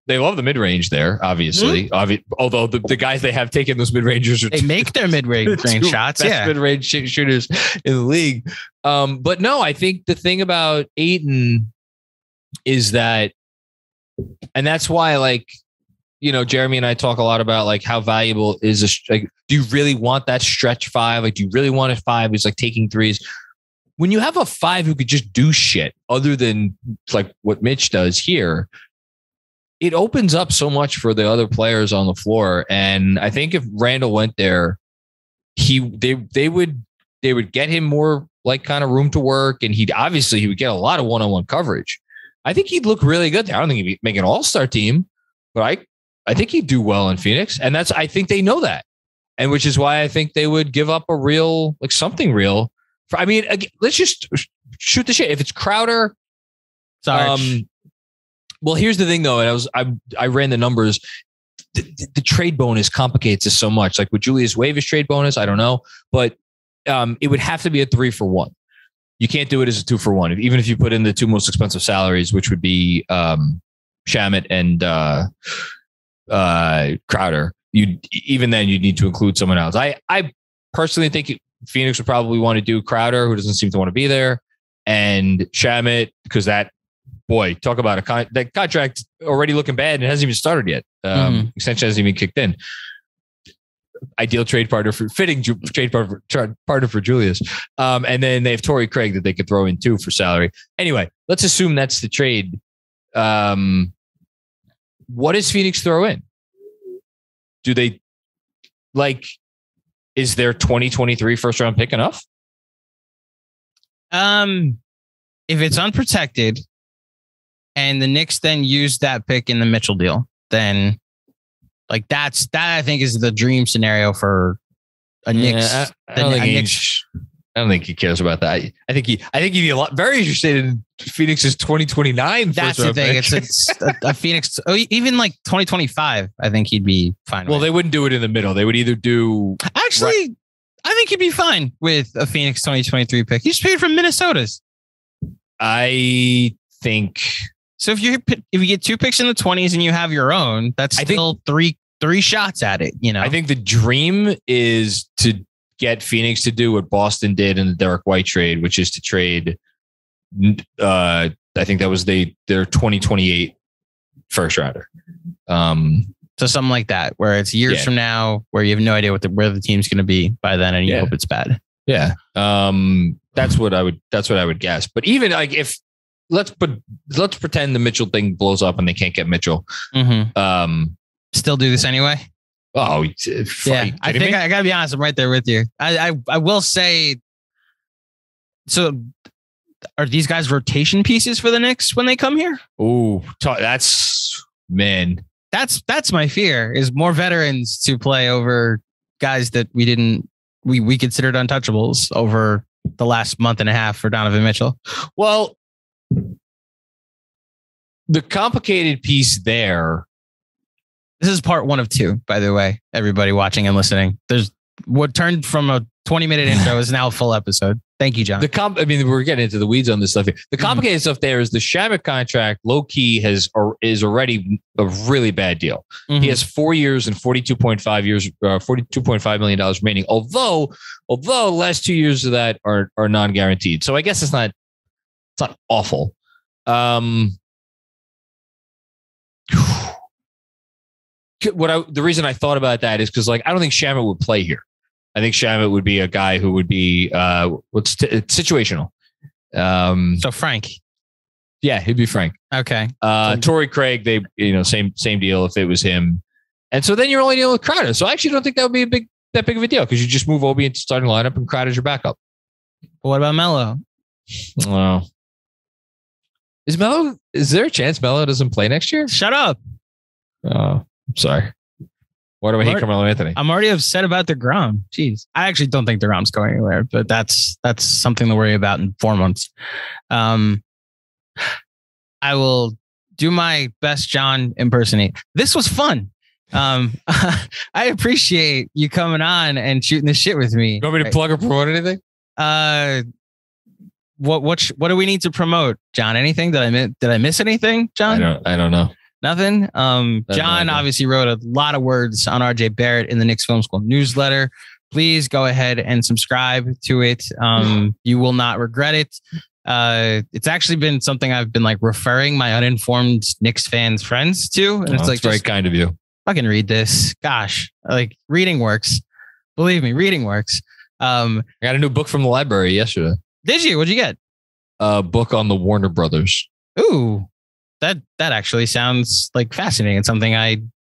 S2: love the mid range there, obviously. Although the guys they have taken those mid rangers,
S1: they make their mid range shots.
S2: Best mid range shooters in the league. But no, I think the thing about Ayton is that, and that's why, like, you know, Jeremy and I talk a lot about like how valuable is do you really want that stretch five? Like, do you really want a five who's like taking threes? When you have a five who could just do shit other than like what Mitch does here, it opens up so much for the other players on the floor. And I think if Randall went there, they would get him more like kind of room to work, and he would get a lot of one-on-one coverage. I think he'd look really good there. I don't think he'd make an all-star team, but I think he'd do well in Phoenix. And I think they know that. And which is why I think they would give up a real, like something real. Let's just shoot the shit. If it's Crowder,
S1: sorry.
S2: Well, here's the thing though. And I ran the numbers. The trade bonus complicates this so much. Like, would Julius waive his trade bonus? I don't know, but it would have to be a 3-for-1. You can't do it as a 2-for-1. Even if you put in the two most expensive salaries, which would be Shamet and Crowder, you'd need to include someone else. I personally think Phoenix would probably want to do Crowder, who doesn't seem to want to be there, and Shamet, because that, boy, talk about that contract already looking bad and it hasn't even started yet. Extension hasn't even kicked in. Ideal trade partner for Julius. And then they have Torrey Craig that they could throw in too for salary. Anyway, let's assume that's the trade. What does Phoenix throw in? Do they is their 2023 first round pick enough?
S1: If it's unprotected and the Knicks then use that pick in the Mitchell deal, then that I think is the dream scenario for a Knicks.
S2: I don't think he cares about that. I think he'd be very interested in Phoenix's 2029.
S1: That's the thing.
S2: Pick.
S1: It's a Phoenix, even like 2025. I think he'd be fine.
S2: Well, they wouldn't do it in the middle. They would either do.
S1: Actually, I think he'd be fine with a Phoenix 2023 pick. He's paid from Minnesota's.
S2: I think
S1: so. If you get 2 picks in the 20s and you have your own, that's still three shots at it. You know,
S2: I think the dream is to get Phoenix to do what Boston did in the Derek White trade, which is to trade. I think that was their 2028 first rounder.
S1: So something like that, where it's years from now, where you have no idea where the team's going to be by then, and you hope it's bad.
S2: Yeah. That's what I would guess. But even like if let's pretend the Mitchell thing blows up and they can't get Mitchell.
S1: Still do this anyway.
S2: Oh,
S1: yeah. I think I gotta be honest. I'm right there with you. I will say. So, are these guys rotation pieces for the Knicks when they come here?
S2: Oh, that's
S1: my fear, is more veterans to play over guys that we considered untouchables over the last month and a half for Donovan Mitchell.
S2: Well, the complicated piece there.
S1: This is part 1 of 2, by the way, everybody watching and listening. There's what turned from a 20-minute intro is now a full episode. Thank you, John.
S2: We're getting into the weeds on this stuff here. The complicated stuff there is the Shamet contract, low key is already a really bad deal. He has 4 years and $42.5 million remaining. Although the last 2 years of that are non-guaranteed. So I guess it's not awful. The reason I thought about that is because I don't think Shamet would play here. I think Shamet would be a guy who would be situational.
S1: So Frank.
S2: Yeah, he'd be Frank.
S1: Okay.
S2: Torrey Craig, same deal if it was him. And so then you're only dealing with Crowder. So I actually don't think that would be that big of a deal, because you just move Obi into starting lineup and Crowder's your backup.
S1: But what about Melo?
S2: Well, is there a chance Melo doesn't play next year?
S1: Shut up.
S2: Oh, I'm sorry. Why do I hate Carmelo Anthony?
S1: I'm already upset about DeGrom. Jeez. I actually don't think DeGrom's going anywhere, but that's something to worry about in 4 months. I will do my best John impersonate. This was fun. I appreciate you coming on and shooting the shit with me.
S2: You want me to plug or promote anything?
S1: What do we need to promote, John? Anything? Did I miss anything, John?
S2: I don't know.
S1: Nothing. John obviously wrote a lot of words on RJ Barrett in the Knicks Film School newsletter. Please go ahead and subscribe to it. You will not regret it. It's actually been something I've been like referring my uninformed Knicks fans friends to. And it's like
S2: very kind of you.
S1: Fucking read this. Gosh, like reading works. Believe me, reading works.
S2: I got a new book from the library yesterday.
S1: Did you? What'd you get?
S2: A book on the Warner Brothers.
S1: Ooh, that actually sounds like fascinating. It's something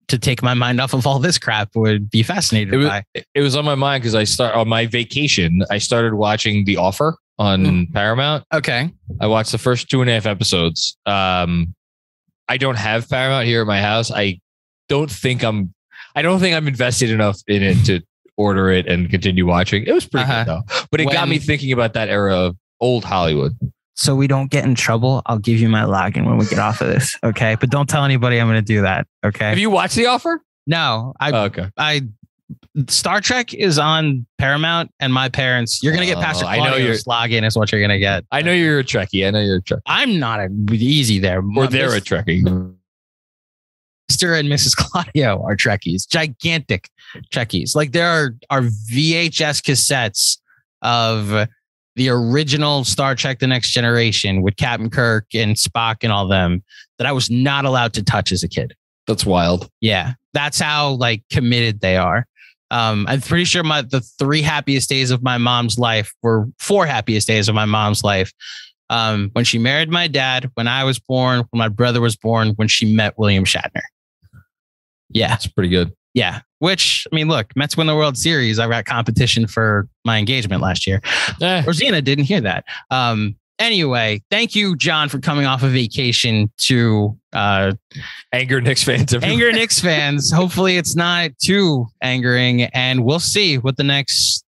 S1: to take my mind off of all this crap would be fascinated by.
S2: It was on my mind because on my vacation, I started watching The Offer on Paramount.
S1: Okay.
S2: I watched the first 2.5 episodes. I don't have Paramount here at my house. I don't think I'm invested enough in it to order it and continue watching. It was pretty good though. But it got me thinking about that era of old Hollywood.
S1: So we don't get in trouble, I'll give you my login when we get off of this. Okay. But don't tell anybody I'm going to do that. Okay.
S2: Have you watched The Offer?
S1: No. Star Trek is on Paramount, and my parents, you're going to get Pastor Claudio's login is what you're going to get.
S2: I know you're a Trekkie.
S1: I'm not easy there.
S2: Or they're a Trekkie.
S1: Mr. and Mrs. Claudio are Trekkies, gigantic Trekkies. Like there are VHS cassettes of the original Star Trek: The Next Generation with Captain Kirk and Spock and all them that I was not allowed to touch as a kid.
S2: That's wild.
S1: Yeah, that's how like committed they are. I'm pretty sure the 3 happiest days of my mom's life were 4 happiest days of my mom's life. When she married my dad, when I was born, when my brother was born, when she met William Shatner. Yeah.
S2: That's pretty good.
S1: Yeah. Which, I mean, look, Mets win the World Series. I got competition for my engagement last year. Rosina didn't hear that. Anyway, thank you, John, for coming off a vacation to
S2: anger Knicks fans.
S1: Anger Knicks fans. Hopefully it's not too angering, and we'll see what the next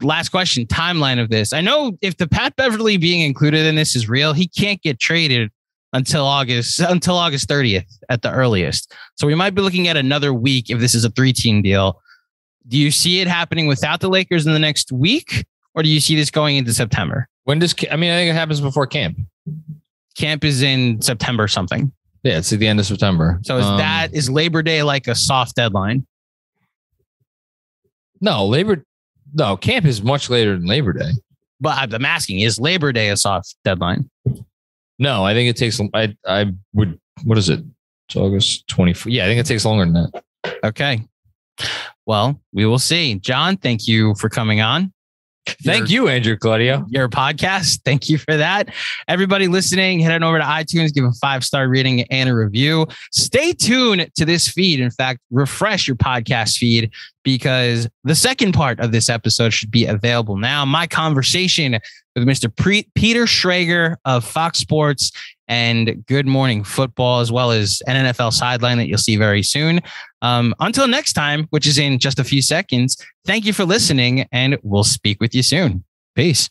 S1: last question timeline of this. I know if the Pat Beverly being included in this is real, he can't get traded until August 30th at the earliest. So we might be looking at another week if this is a 3-team deal. Do you see it happening without the Lakers in the next week, or do you see this going into September?
S2: I think it happens before camp.
S1: Camp is in September something.
S2: Yeah, it's at the end of September.
S1: So is Labor Day like a soft deadline?
S2: No, camp is much later than Labor Day.
S1: But I'm asking, is Labor Day a soft deadline?
S2: No, I think it takes. What is it? It's August 24th. Yeah, I think it takes longer than that.
S1: Okay. Well, we will see. John, thank you for coming on.
S2: Thank you, Andrew Claudio.
S1: Your podcast. Thank you for that. Everybody listening, head on over to iTunes, give a 5-star rating and a review. Stay tuned to this feed. In fact, refresh your podcast feed because the second part of this episode should be available now. My conversation with Mr. Peter Schrager of Fox Sports and Good Morning Football, as well as an NFL sideline that you'll see very soon. Until next time, which is in just a few seconds, thank you for listening, and we'll speak with you soon. Peace.